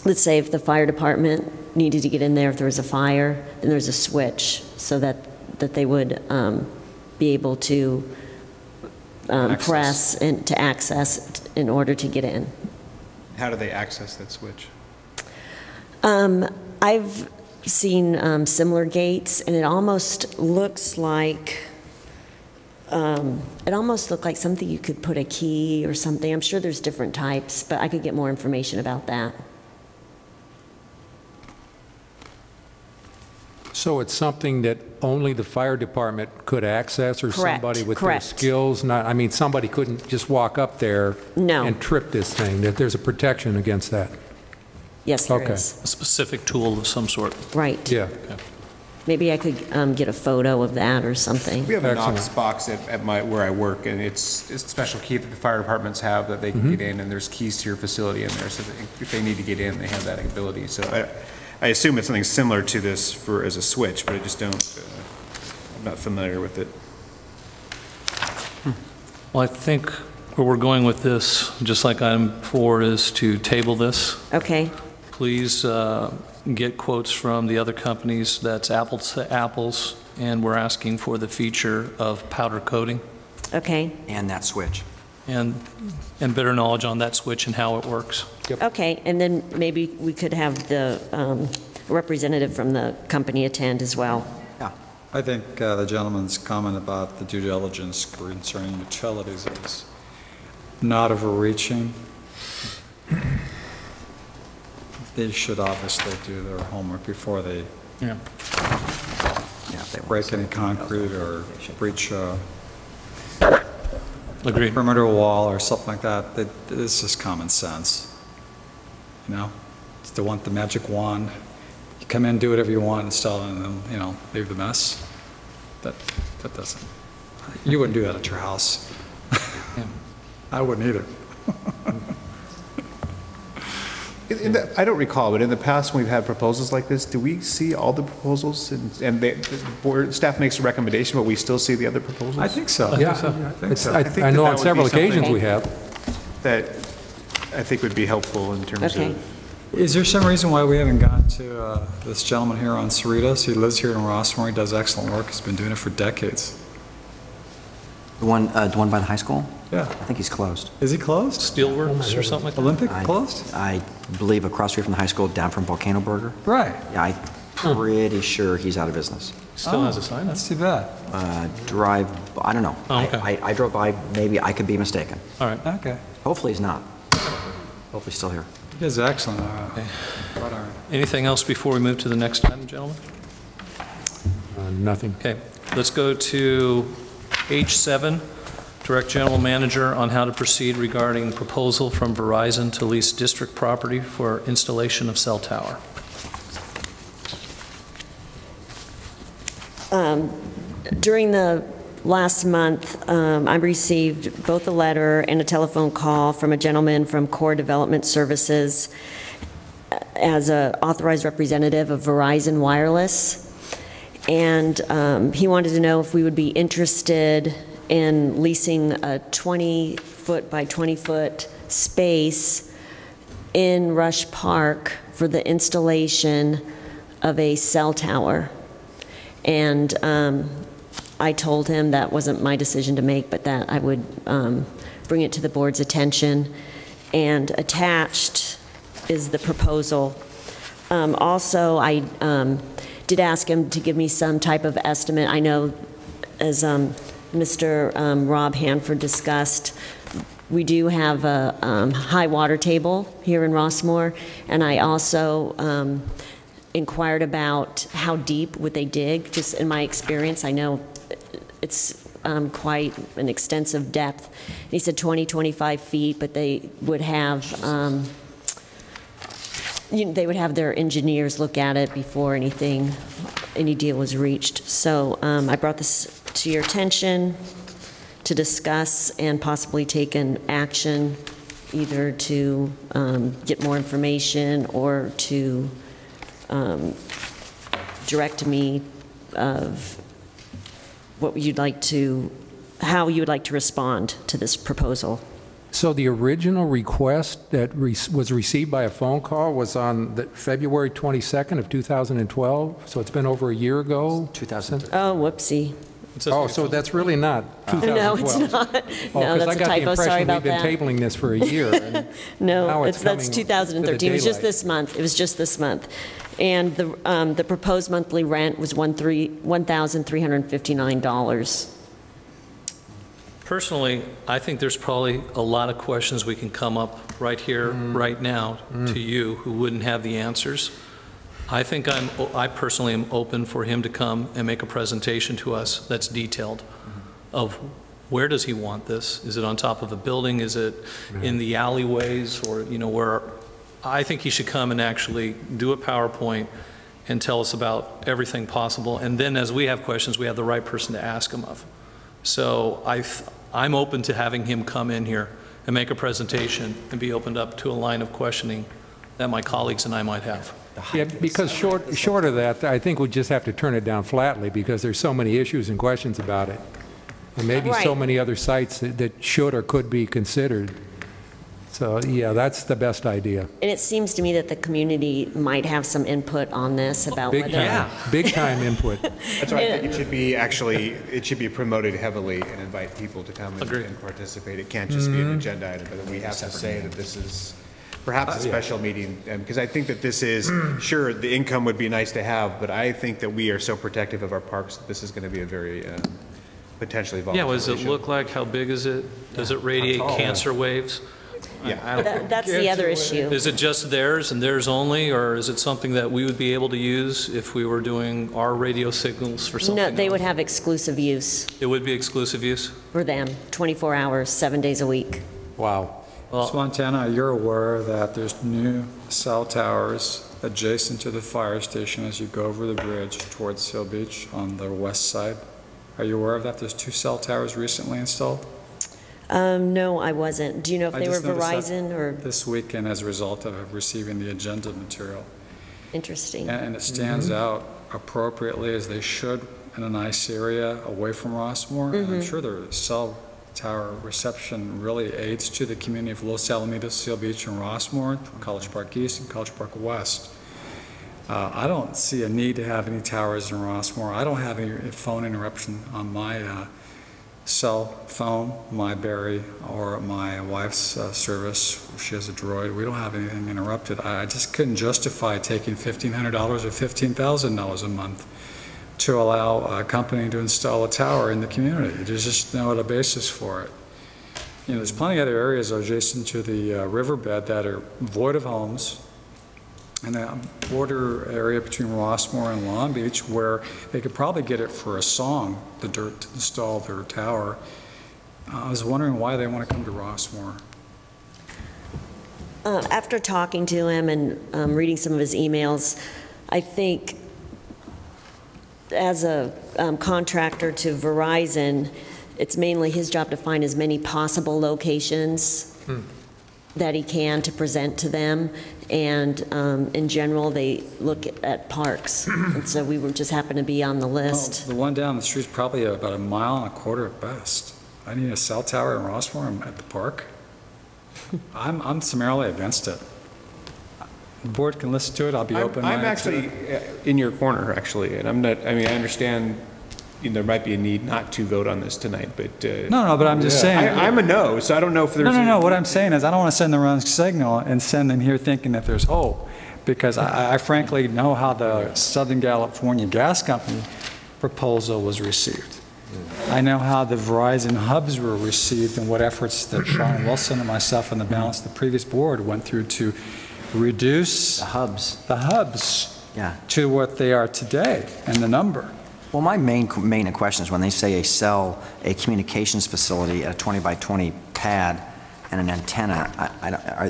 let's say if the fire department needed to get in there, if there was a fire, then there's a switch so that they would be able to press and to access in order to get in. How do they access that switch? I've seen similar gates, and it almost looks like something you could put a key or something. I'm sure there's different types, but I could get more information about that. So it's something that only the fire department could access, or Correct, somebody with correct. their skills? Not, I mean, somebody couldn't just walk up there No. and trip this thing, that there's a protection against that? Yes, there Okay. is. A specific tool of some sort. Right. Yeah. Maybe I could get a photo of that or something. We have a Excellent. Knox box at where I work, and it's a special key that the fire departments have that they can get in, and there's keys to your facility in there, so that if they need to get in, they have that ability. So I assume it's something similar to this as a switch, but I just don't, I'm not familiar with it. Well, I think where we're going with this, just like item 4, is to table this. Okay, Please get quotes from the other companies. That's apples to apples, and we're asking for the feature of powder coating okay, And that switch. and better knowledge on that switch and how it works. okay. And then maybe we could have the representative from the company attend as well. Yeah. I think the gentleman's comment about the due diligence concerning utilities is not overreaching. They should obviously do their homework before they Yeah. Yeah, if they want break any concrete or breach a Agreed. perimeter wall or something like that. It's just common sense. You know, it's they want the magic wand. You come in, do whatever you want, install it, and then, you know, leave the mess. That doesn't, you wouldn't do that at your house. I wouldn't either. I don't recall, but in the past, when we've had proposals like this, do we see all the proposals? And the board staff makes a recommendation, but we still see the other proposals? I think so. Yeah, I think so. I think I know that on would be several something- occasions we have. That I think would be helpful in terms Okay. of. Is there some reason why we haven't gone to this gentleman here on Cerritos? He lives here in Rossmoor. He does excellent work. He's been doing it for decades. The one by the high school? Yeah. I think he's closed. Is he closed? Steelworks or something like that? Olympic I- closed? I believe across the street from the high school, down from Volcano Burger. Right. Yeah, I'm pretty sure he's out of business. Still has a sign. That's too bad. I don't know. Oh, okay. I drove by, maybe I could be mistaken. All right. Okay. Hopefully he's not. Hopefully he's still here. He does excellent. Right on. Anything else before we move to the next item, gentlemen? Nothing. Okay, let's go to H7, direct general manager on how to proceed regarding proposal from Verizon to lease district property for installation of cell tower. During the last month, I received both a letter and a telephone call from a gentleman from Core Development Services as an authorized representative of Verizon Wireless. And he wanted to know if we would be interested in leasing a 20-foot by 20-foot space in Rush Park for the installation of a cell tower. And I told him that wasn't my decision to make, but that I would bring it to the board's attention. And attached is the proposal. Also, I did ask him to give me some type of estimate. I know, as Mr. Rob Hanford discussed, we do have a high water table here in Rossmoor, and I also inquired about how deep would they dig. Just in my experience, I know it's quite an extensive depth. And he said 20, 25 feet, but they would have they would have their engineers look at it before any deal was reached. So I brought this to your attention to discuss and possibly take an action, either to get more information or to direct me of what you'd like to, how you would like to respond to this proposal. So the original request that was received by a phone call was on the February 22nd of 2012, so it's been over a year ago? 2013. Oh, whoopsie. Oh, so that's really not 2012? No, it's not. No, that's a typo. Sorry about that. I got the impression we've been tabling this for a year. And No, now it's that's coming to the 2013. It was just daylight. this month. It was just this month. And the proposed monthly rent was $1,359. Personally, I think there's probably a lot of questions we can come up right here, right now, to you, who wouldn't have the answers. I think I personally am open for him to come and make a presentation to us that's detailed of where does he want this? Is it on top of a building? Is it in the alleyways? Or, you know, where I think he should come and actually do a PowerPoint and tell us about everything possible. And then as we have questions, we have the right person to ask them of. So I'm open to having him come in here and make a presentation and be opened up to a line of questioning that my colleagues and I might have. Yeah, because short of that, I think we just have to turn it down flatly because there's so many issues and questions about it. And maybe so Right. many other sites that should or could be considered. So, yeah, that's the best idea. And it seems to me that the community might have some input on this about Big whether. time, big time input. That's why I think it should be actually, it should be promoted heavily and invite people to come Agreed. and participate. It can't just be an agenda item, but that we have to say that this is perhaps a special meeting. Because I think that this is, sure, the income would be nice to have, but I think that we are so protective of our parks that this is going to be a very potentially volatile Yeah, what does it issue. look like? How big is it? Does it radiate cancer waves? Yeah. That's the other issue. Is it just theirs and theirs only, or is it something that we would be able to use if we were doing our radio signals for something No, they else? would have exclusive use It would be exclusive use? for them, 24 hours, 7 days a week. Wow. So Montana, you're aware that there's new cell towers adjacent to the fire station as you go over the bridge towards Seal Beach on the west side. Are you aware of that? There's 2 cell towers recently installed? No, I wasn't. Do you know if I they were just noticed that Verizon or, This weekend as a result of receiving the agenda material. interesting? And it stands out appropriately as they should in a nice area away from Rossmoor. And I'm sure their cell tower reception really aids to the community of Los Alamitos, Seal Beach, and Rossmoor, College Park East and College Park West. I don't see a need to have any towers in Rossmoor. I don't have any phone interruption on my cell phone, my Berry, or my wife's service. She has a Droid. We don't have anything interrupted. I just couldn't justify taking $1,500 or $15,000 a month to allow a company to install a tower in the community. There's just no other basis for it. You know, there's plenty of other areas adjacent to the riverbed that are void of homes, and a border area between Rossmoor and Long Beach where they could probably get it for a song, the dirt to install their tower. I was wondering why they want to come to Rossmoor. After talking to him and reading some of his emails, I think as a contractor to Verizon, it's mainly his job to find as many possible locations that he can to present to them. And in general, they look at parks. And so we were just happened to be on the list. Well, the one down the street's probably about 1.25 miles at best. I need a cell tower in Rossmoor at the park. I'm summarily against it. The board can listen to it, I'll be open-minded. I'm actually in your corner, actually, and I'm not, I mean, I understand there might be a need not to vote on this tonight, but. No, but I'm just saying. I'm a no, so I don't know if there's. No, what I'm saying is I don't want to send the wrong signal and send them here thinking that there's hope, because I frankly know how the Southern California Gas Company proposal was received. I know how the Verizon hubs were received and what efforts that Sean Wilson and myself and the balance of the previous board went through to reduce The hubs. Yeah. to what they are today and the number. Well, my main question is when they say a communications facility at a 20 by 20 pad and an antenna,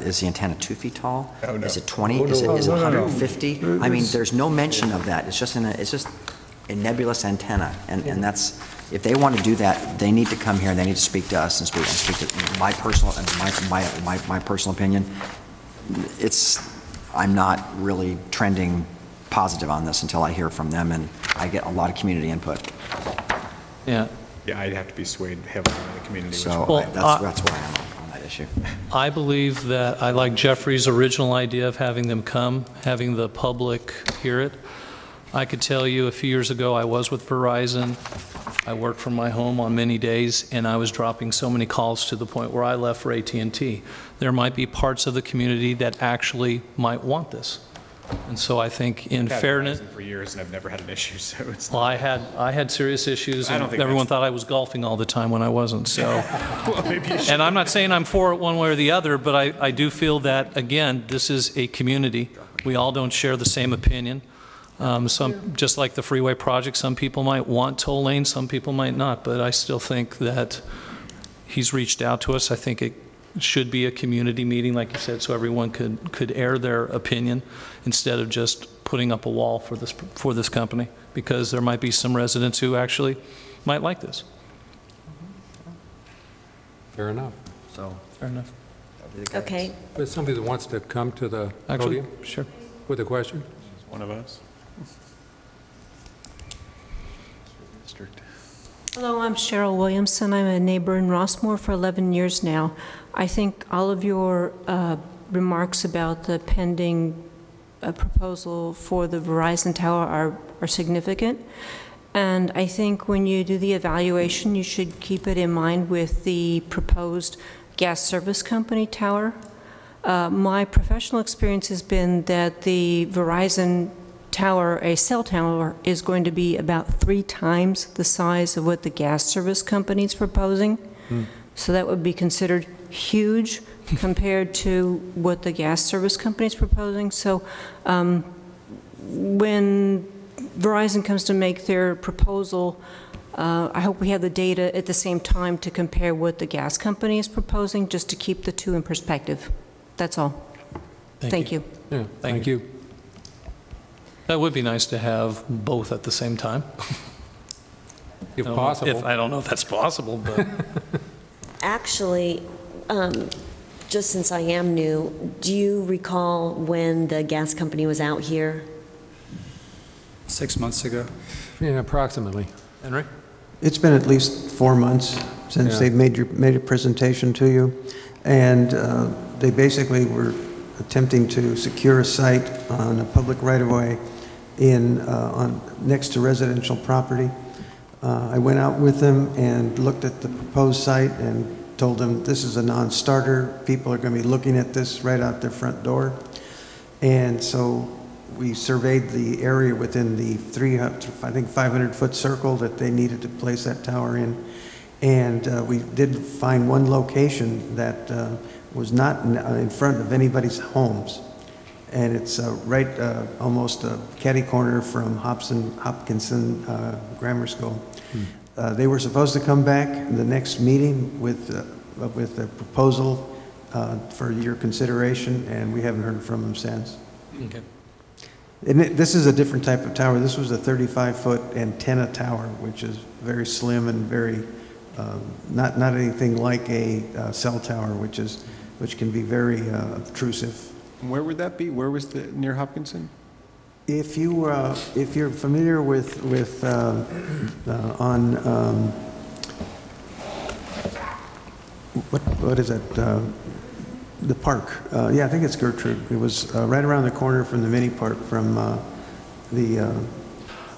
is the antenna 2 feet tall? Oh, no. Is it 20? Is it 150? I mean, there's no mention of that. It's just a nebulous antenna, and that's, if they want to do that, they need to come here and they need to speak to us and speak to my personal opinion. I'm not really trending positive on this until I hear from them and I get a lot of community input. Yeah. Yeah, I'd have to be swayed heavily by the community. So Well, that's where I am on that issue. I believe that I like Jeffrey's original idea of having them come, having the public hear it. I could tell you a few years ago I was with Verizon. I worked from my home on many days, and I was dropping so many calls to the point where I left for AT&T. There might be parts of the community that actually might want this. And so I think in fairness... I've had Verizon for years and I've never had an issue, so it's... Well, I had serious issues, I don't and think everyone that's- thought I was golfing all the time when I wasn't, so... Well, maybe you should. And I'm not saying I'm for it one way or the other, but I do feel that, again, this is a community. We all don't share the same opinion. Some, just like the freeway project, some people might want toll lanes, some people might not, but I still think that he's reached out to us. I think it should be a community meeting, like you said, so everyone could air their opinion instead of just putting up a wall for this company, because there might be some residents who actually might like this. Fair enough. So, Fair enough. Okay. There's somebody that wants to come to the Actually, podium sure. with a question? One of us. Hello, I'm Cheryl Williamson. I'm a neighbor in Rossmoor for 11 years now. I think all of your remarks about the pending proposal for the Verizon tower are significant. And I think when you do the evaluation, you should keep it in mind with the proposed gas service company tower. My professional experience has been that the Verizon tower, a cell tower, is going to be about 3 times the size of what the gas service company is proposing. So that would be considered huge compared to what the gas service company is proposing. So when Verizon comes to make their proposal, I hope we have the data at the same time to compare what the gas company is proposing, just to keep the two in perspective. That's all. Thank you. Yeah, thank you. That would be nice to have both at the same time. If possible. I don't know if that's possible, but Actually, just since I am new, do you recall when the gas company was out here? 6 months ago. Yeah, approximately. Henry? It's been at least 4 months since they've made a presentation to you, and they basically were attempting to secure a site on a public right-of-way next to residential property. I went out with them and looked at the proposed site and told them this is a non-starter. People are going to be looking at this right out their front door, and so we surveyed the area within the 500-foot circle that they needed to place that tower in. And we did find one location that was not in front of anybody's homes. And it's right almost catty corner from Hopkinson Grammar School. They were supposed to come back in the next meeting with a proposal for your consideration, and we haven't heard from them since. Okay. And this is a different type of tower. This was a 35-foot antenna tower, which is very slim and very not anything like a cell tower, which can be very obtrusive. Where would that be? Where was near Hopkinson? If you're familiar with what is it? The park. Yeah, I think it's Gertrude. It was right around the corner from the mini park from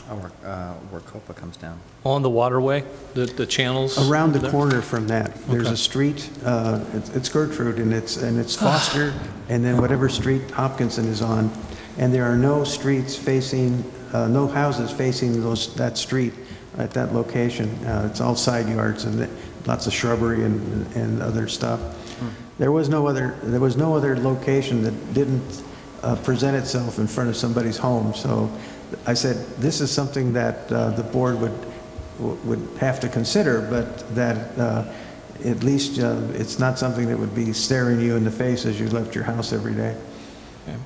where Copa comes down. On the waterway, the channels? Around the corner from that. There's a street, it's Gertrude, and it's Foster, and then whatever street Hopkinson is on. And there are no streets facing, no houses facing that street at that location. It's all side yards and lots of shrubbery and other stuff. There was no other location that didn't present itself in front of somebody's home. So I said, this is something that the board would have to consider, but that at least it's not something that would be staring you in the face as you left your house every day. Okay.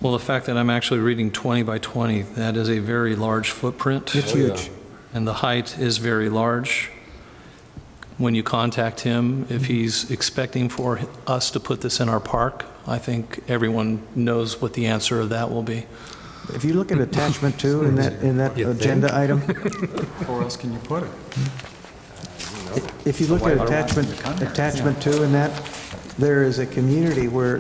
Well, the fact that I'm actually reading 20 by 20, that is a very large footprint. It's huge. And the height is very large. When you contact him, if he's expecting for us to put this in our park, I think everyone knows what the answer of that will be. If you look at attachment 2 in that agenda item, Where else can you put it? if you look at attachment 2 in that, there is a community where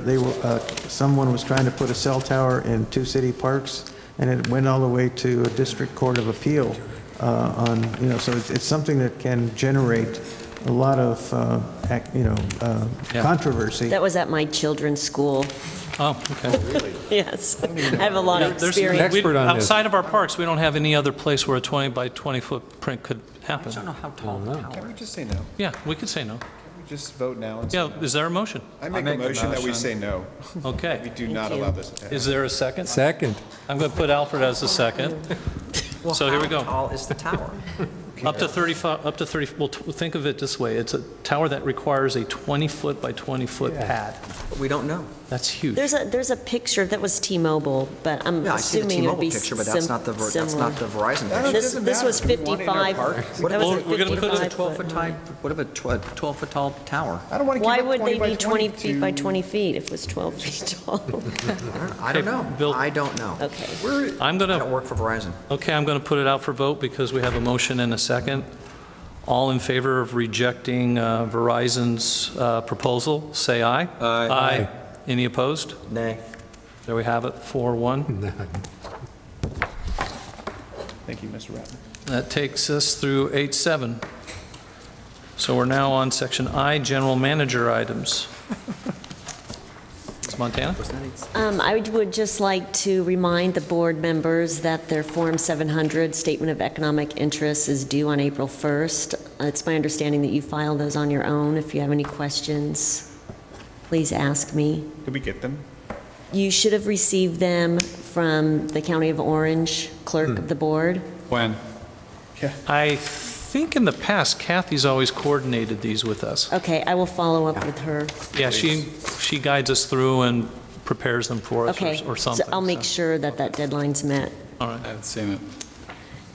someone was trying to put a cell tower in 2 city parks, and it went all the way to a district court of appeal so it's something that can generate a lot of controversy. That was at my children's school. Oh, okay. Really? Yes, I have a lot of experience. expert on this. Outside of our parks, we don't have any other place where a 20 by 20 footprint could happen. I don't know how tall the tower Can we is. just say no? Yeah, we could say no. Just vote now. And Yeah, is there a motion? I make a motion that we say no. Okay. We do not allow this to happen. Is there a second? Second. I'm going to put Alfred as the second. So here we go. How tall is the tower? Up to 35, up to 30, well, think of it this way. It's a tower that requires a 20-foot by 20-foot pad. But we don't know. That's huge. There's a picture, that was T-Mobile, but I'm Yeah, I see the assuming it would T-Mobile be picture, but that's not the similar. Verizon picture. This was 55, What that if was a it's we're gonna put it- 55 12 foot foot. high? What if a 12-foot tall tower? I don't want to give Why up would 20 they by be 20 to- feet by 20 feet if it was 12 feet tall? I don't know. Bill- I don't know. Okay. I'm I going don't to, work for Verizon. okay, I'm going to put it out for vote because we have a motion and a second. All in favor of rejecting Verizon's proposal, say aye. Aye. Any opposed? Nay. There we have it, 4-1. Thank you, Mr. Ratner. That takes us through 8-7. So we're now on section I, general manager items. Ms. Montana? I would just like to remind the board members that their Form 700 Statement of Economic Interest is due on April 1st. It's my understanding that you file those on your own. If you have any questions, please ask me. Did we get them? You should have received them from the County of Orange clerk of the board. When? I think in the past, Kathy's always coordinated these with us. Okay, I will follow up with her. Yeah, she guides us through and prepares them for us Okay, or something. so I'll make sure that that deadline's met. All right. I haven't seen it.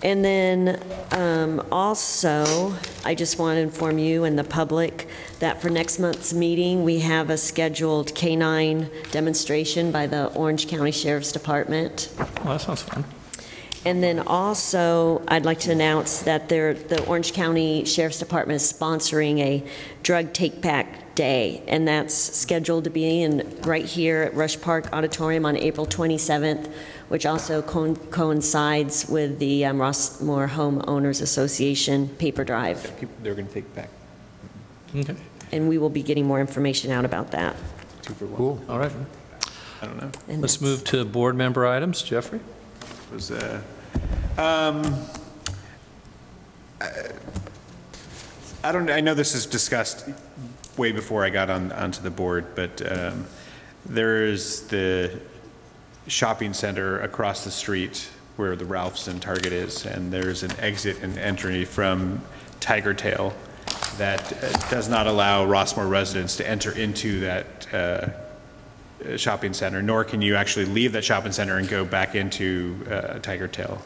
And then also, I just want to inform you and the public that for next month's meeting, we have a scheduled K-9 demonstration by the Orange County Sheriff's Department. Well, that sounds fun. And then also, I'd like to announce that the Orange County Sheriff's Department is sponsoring a drug take-back day, and that's scheduled to be right here at Rush Park Auditorium on April 27th, which also coincides with the Rossmoor Homeowners Association paper drive. They're going to take it back. Okay. And we will be getting more information out about that. 2 for 1. Cool. All right. I don't know. And Let's that's- move to board member items. Jeffrey? Was I know this is discussed way before I got onto the board, but there's the shopping center across the street where the Ralph's and Target is, and there's an exit and entry from Tiger Tail that does not allow Rossmoor residents to enter into that shopping center, nor can you actually leave that shopping center and go back into Tiger Tail.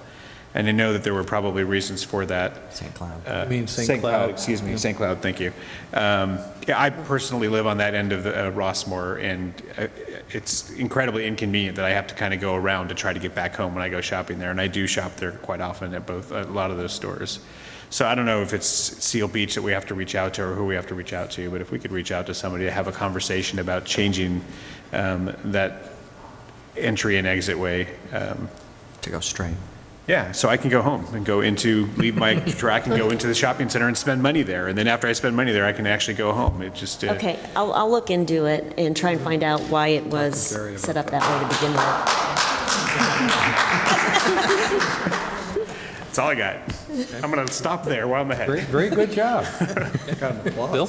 And I know that there were probably reasons for that. St. Cloud. You mean St. Cloud. Excuse me, St. Cloud, thank you. Yeah, I personally live on that end of the Rossmoor, and it's incredibly inconvenient that I have to kind of go around to try to get back home when I go shopping there, and I do shop there quite often at a lot of those stores. So I don't know if it's Seal Beach that we have to reach out to or who we have to reach out to, but if we could reach out to somebody to have a conversation about changing that entry and exit way. To go straight. Yeah, so I can go home and leave my track and go into the shopping center and spend money there. And then after I spend money there, I can actually go home. It just... Okay, I'll look into it and try and find out why it was set up that way to begin with. That's all I got. I'm going to stop there while I'm ahead. Very good job. Bill?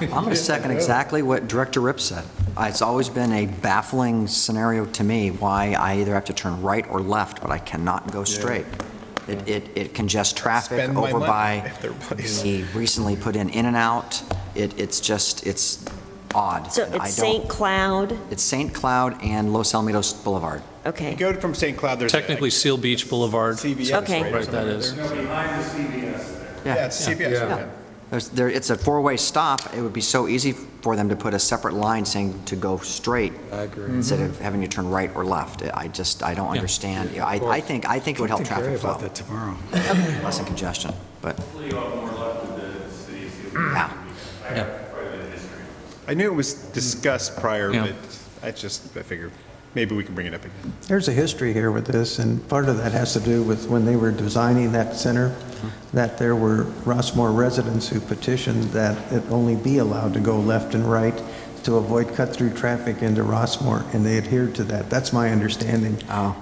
I'm going to second exactly what Director Ripp said. It's always been a baffling scenario to me why I either have to turn right or left, but I cannot go straight. It congests traffic Spend my over money by at their place. the recently put in and out. It's odd. So And I it's don't- St. Cloud, It's St. Cloud and Los Alamitos Boulevard. okay. You go from St. Cloud, there's Technically Seal Beach Boulevard. CVS. Okay. Right, that is. Yeah, it's CVS. Yeah. It's a four-way stop. It would be so easy for them to put a separate line saying to go straight. I agree. Instead of having you turn right or left. I don't understand. I think it would help traffic flow. about that tomorrow. Lessen congestion, but. Yeah. I knew it was discussed prior, Yeah. but I figured maybe we can bring it up again. There's a history here with this, and part of that has to do with when they were designing that center, that there were Rossmoor residents who petitioned that it only be allowed to go left and right to avoid cut-through traffic into Rossmoor, and they adhered to that. That's my understanding. Oh.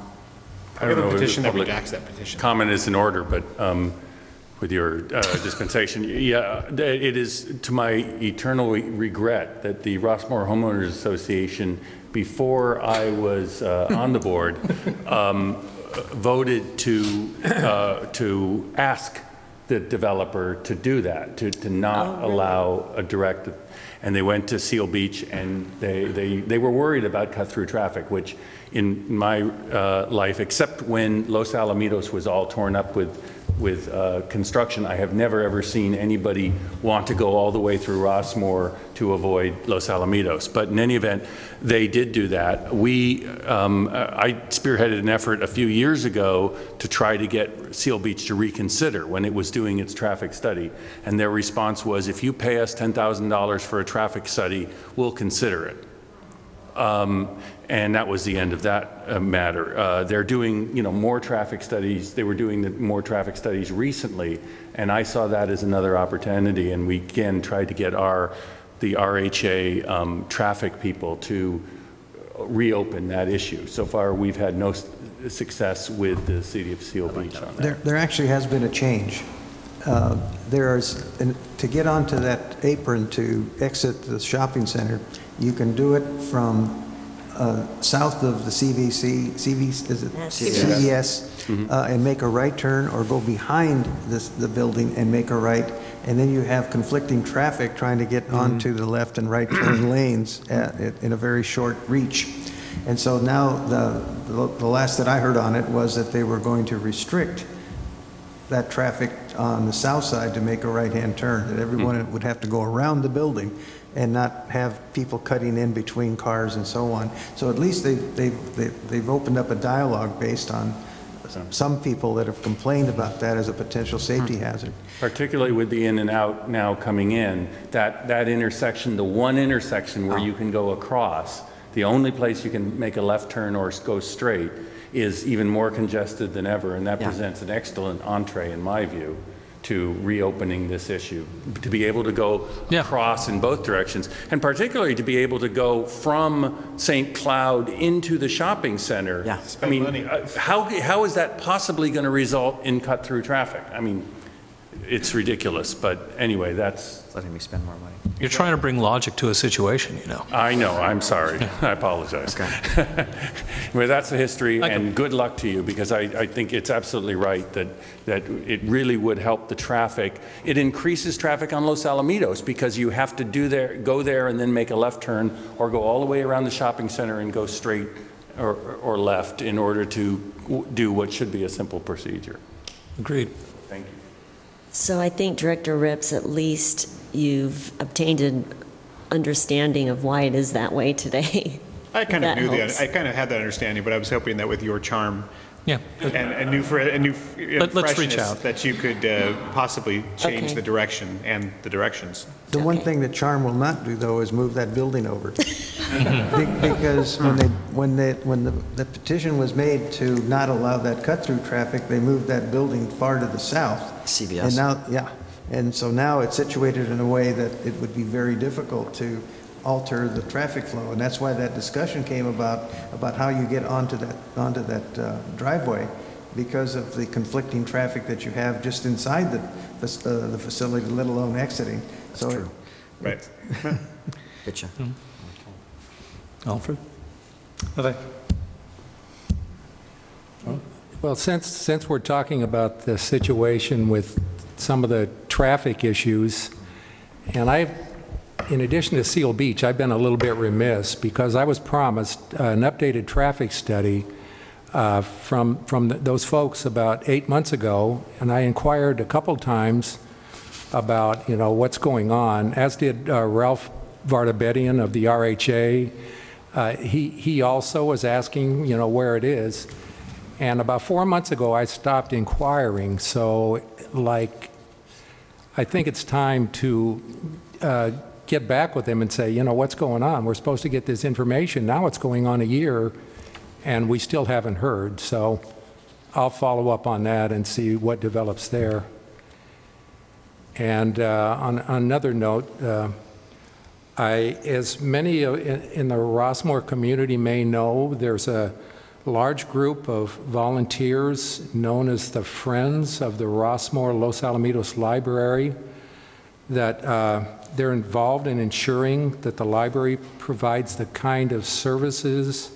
I have a petition that redacts that petition. Comment is in order, but dispensation. Yeah, it is to my eternal regret that the Rossmoor Homeowners Association, before I was on the board, voted to ask the developer to do that, to not allow a direct, and they went to Seal Beach, and they were worried about cut-through traffic, which in my life, except when Los Alamitos was all torn up with construction, I have never ever seen anybody want to go all the way through Rossmoor to avoid Los Alamitos. But in any event, they did do that. I spearheaded an effort a few years ago to try to get Seal Beach to reconsider when it was doing its traffic study. And their response was, if you pay us $10,000 for a traffic study, we'll consider it. And that was the end of that matter. They're doing, more traffic studies. They were doing more traffic studies recently, and I saw that as another opportunity. And we again tried to get the RHA traffic people to reopen that issue. So far, we've had no success with the city of Seal Beach on that. There actually has been a change. To get onto that apron to exit the shopping center, you can do it from south of the CVS, and make a right turn, or go behind the building and make a right, and then you have conflicting traffic trying to get onto the left and right turn lanes in a very short reach. And so now the last that I heard on it was that they were going to restrict that traffic on the south side to make a right-hand turn, that everyone would have to go around the building and not have people cutting in between cars and so on. So at least they've opened up a dialogue based on some people that have complained about that as a potential safety hazard. Particularly with the in and out now coming in, that intersection, the one intersection where you can go across, the only place you can make a left turn or go straight, is even more congested than ever, and that presents an excellent entree, in my view, to reopening this issue, to be able to go across in both directions, and particularly to be able to go from St. Cloud into the shopping center. Yeah. I mean, how is that possibly going to result in cut-through traffic? I mean, it's ridiculous, but anyway, that's... Letting me spend more money. You're trying to bring logic to a situation, I know, I'm sorry. I apologize. Okay. Well, that's the history, and good luck to you, because I think it's absolutely right that it really would help the traffic. It increases traffic on Los Alamitos, because you have to go there and then make a left turn, or go all the way around the shopping center and go straight or left in order to do what should be a simple procedure. Agreed. Thank you. So I think, Director Rips, at least you've obtained an understanding of why it is that way today. I kind of knew that. I kind of had that understanding, but I was hoping that with your charm, yeah, and a new let's reach out, that you could possibly change the direction and the directions. The one thing that charm will not do, though, is move that building over, because when the petition was made to not allow that cut-through traffic, they moved that building far to the south. CVS. And now, and so now it's situated in a way that it would be very difficult to alter the traffic flow, and that's why that discussion came about how you get onto that driveway, because of the conflicting traffic that you have just inside the facility, let alone exiting. That's true. Right. Getcha. Alfred? Okay. Well, since we're talking about the situation with some of the traffic issues, and in addition to Seal Beach, I've been a little bit remiss, because I was promised an updated traffic study from those folks about 8 months ago, and I inquired a couple times about what's going on, as did Ralph Vardabedian of the RHA. He also was asking where it is, and about 4 months ago I stopped inquiring. So I think it's time to get back with them and say, what's going on? We're supposed to get this information. Now it's going on a year, and we still haven't heard. So I'll follow up on that and see what develops there. And on another note, as many in the Rossmoor community may know, there's a large group of volunteers known as the Friends of the Rossmoor Los Alamitos Library that they're involved in ensuring that the library provides the kind of services,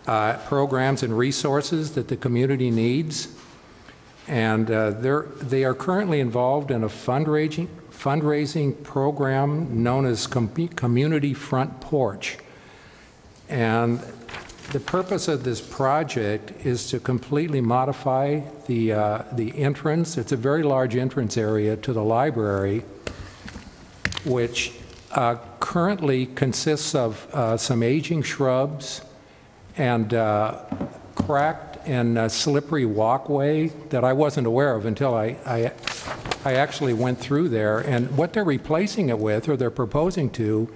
programs, and resources that the community needs. And they are currently involved in a fundraising program known as Community Front Porch. And the purpose of this project is to completely modify the entrance. It's a very large entrance area to the library, which currently consists of some aging shrubs and cracked and slippery walkway that I wasn't aware of until I actually went through there. And what they're replacing it with, or they're proposing to,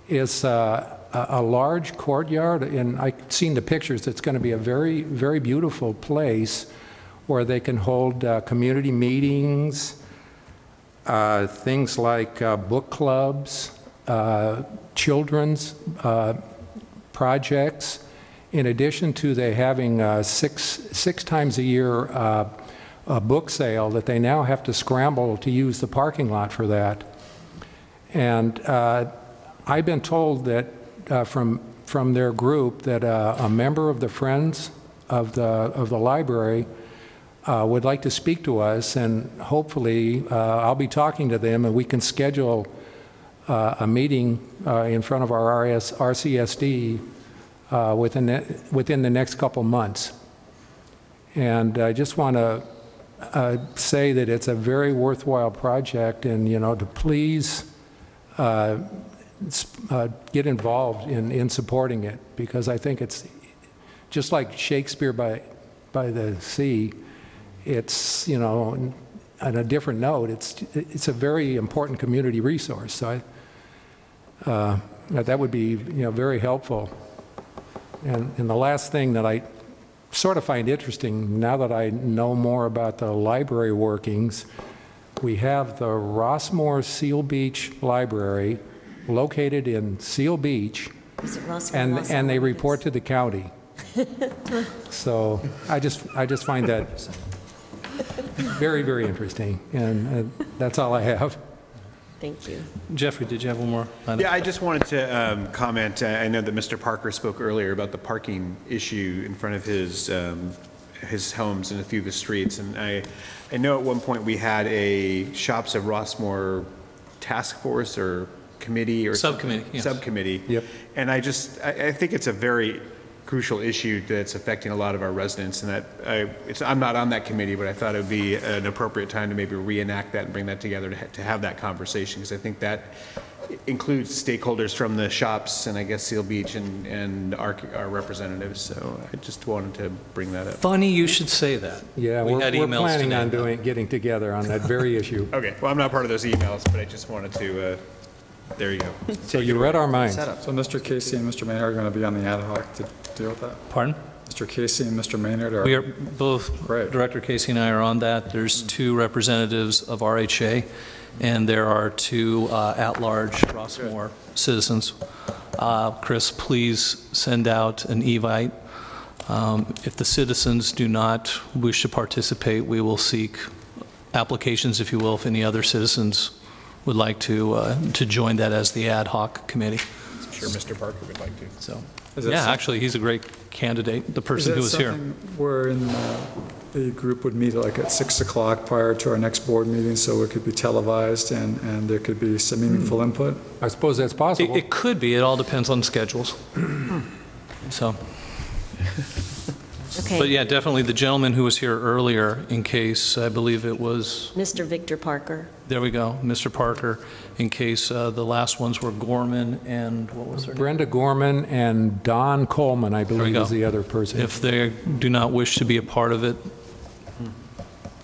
is a large courtyard. And I've seen the pictures. It's going to be a very, very beautiful place where they can hold community meetings, things like book clubs, children's projects. In addition to they having six times a year a book sale that they now have to scramble to use the parking lot for that. And I've been told that from their group that a member of the Friends of the library would like to speak to us, and hopefully I'll be talking to them and we can schedule a meeting in front of our RCSD within the next couple months. And I just want to say that it's a very worthwhile project, and to please get involved in supporting it, because I think it's just like Shakespeare by the Sea. It's on a different note. It's a very important community resource. So that would be very helpful. And the last thing that I sort of find interesting, now that I know more about the library workings, we have the Rossmoor Seal Beach Library located in Seal Beach, and they report to the county. So I just find that very, very interesting, and that's all I have. Thank you. Jeffrey, did you have one more item? Yeah, I just wanted to comment. I know that Mr. Parker spoke earlier about the parking issue in front of his homes and a few of the streets. And I know at one point we had a Shops of Rossmoor task force or committee or subcommittee. Yes. Subcommittee. Yep. And I think it's a very crucial issue that's affecting a lot of our residents, and that I'm not on that committee, but I thought it would be an appropriate time to maybe reenact that and bring that together to have that conversation, because I think that includes stakeholders from the shops and I guess Seal Beach and our representatives. So I just wanted to bring that up. Funny you should say that. Yeah, we we're had emails planning on today. getting together on that very issue. Okay, well, I'm not part of those emails, but I just wanted to, there you go. So you read our minds. So Mr. Casey and Mr. Maynard are going to be on the ad hoc to deal with that? Pardon? Mr. Casey and Mr. Maynard are... We are both, Great. Director Casey and I are on that. There's two representatives of RHA, and there are two at-large Rossmoor citizens. Chris, please send out an evite. If the citizens do not wish to participate, we will seek applications, if you will, if any other citizens would like to join that as the ad hoc committee. I'm sure Mr. Parker would like to. So, yeah, actually, he's a great candidate, the person who was here. Is that something wherein the group would meet like at 6 o'clock prior to our next board meeting, so it could be televised and there could be some meaningful input? I suppose that's possible. It could be. It all depends on schedules. So, Okay. but yeah, definitely the gentleman who was here earlier, in case, I believe it was, Mr. Victor Parker. there we go, Mr. Parker, in case the last ones were Gorman and what was her name? Brenda Gorman and Don Coleman, I we believe, go. is the other person. If they do not wish to be a part of it,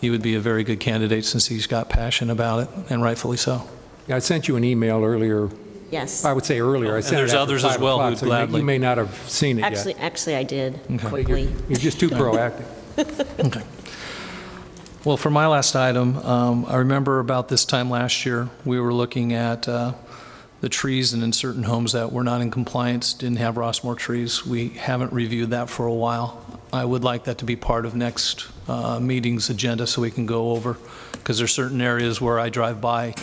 he would be a very good candidate since he's got passion about it, and rightfully so. Yeah, I sent you an email earlier. Yes. I would say earlier. I sent there's it after others as 5 well o'clock, who'd so gladly- you may not have seen it yet. Actually, I did Okay. quickly. You're just too proactive. Okay. Well, for my last item, I remember about this time last year, we were looking at the trees, and in certain homes that were not in compliance, didn't have Rossmoor trees. We haven't reviewed that for a while. I would like that to be part of next meeting's agenda so we can go over, because there's certain areas where I drive by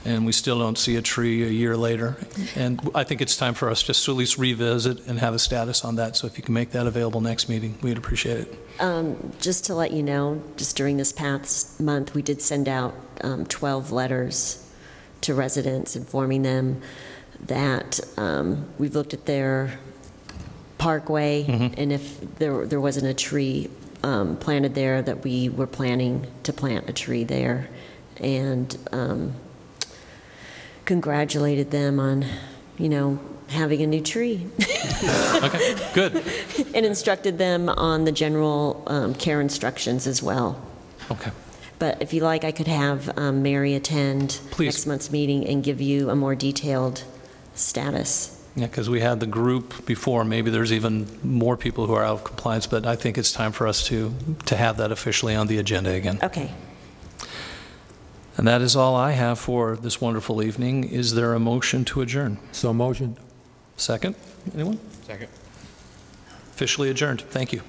and we still don't see a tree a year later. And I think it's time for us just to at least revisit and have a status on that. So if you can make that available next meeting, we'd appreciate it. Just to let you know, just during this past month, we did send out 12 letters to residents informing them that we've looked at their parkway, and if there wasn't a tree planted there, that we were planning to plant a tree there, and congratulated them on, having a new tree. Okay, good. And instructed them on the general care instructions as well. Okay. But if you like, I could have Mary attend next month's meeting and give you a more detailed status. Yeah, because we had the group before. Maybe there's even more people who are out of compliance, but I think it's time for us to have that officially on the agenda again. Okay. And that is all I have for this wonderful evening. Is there a motion to adjourn? So motion. Second? Anyone? Second. Officially adjourned. Thank you.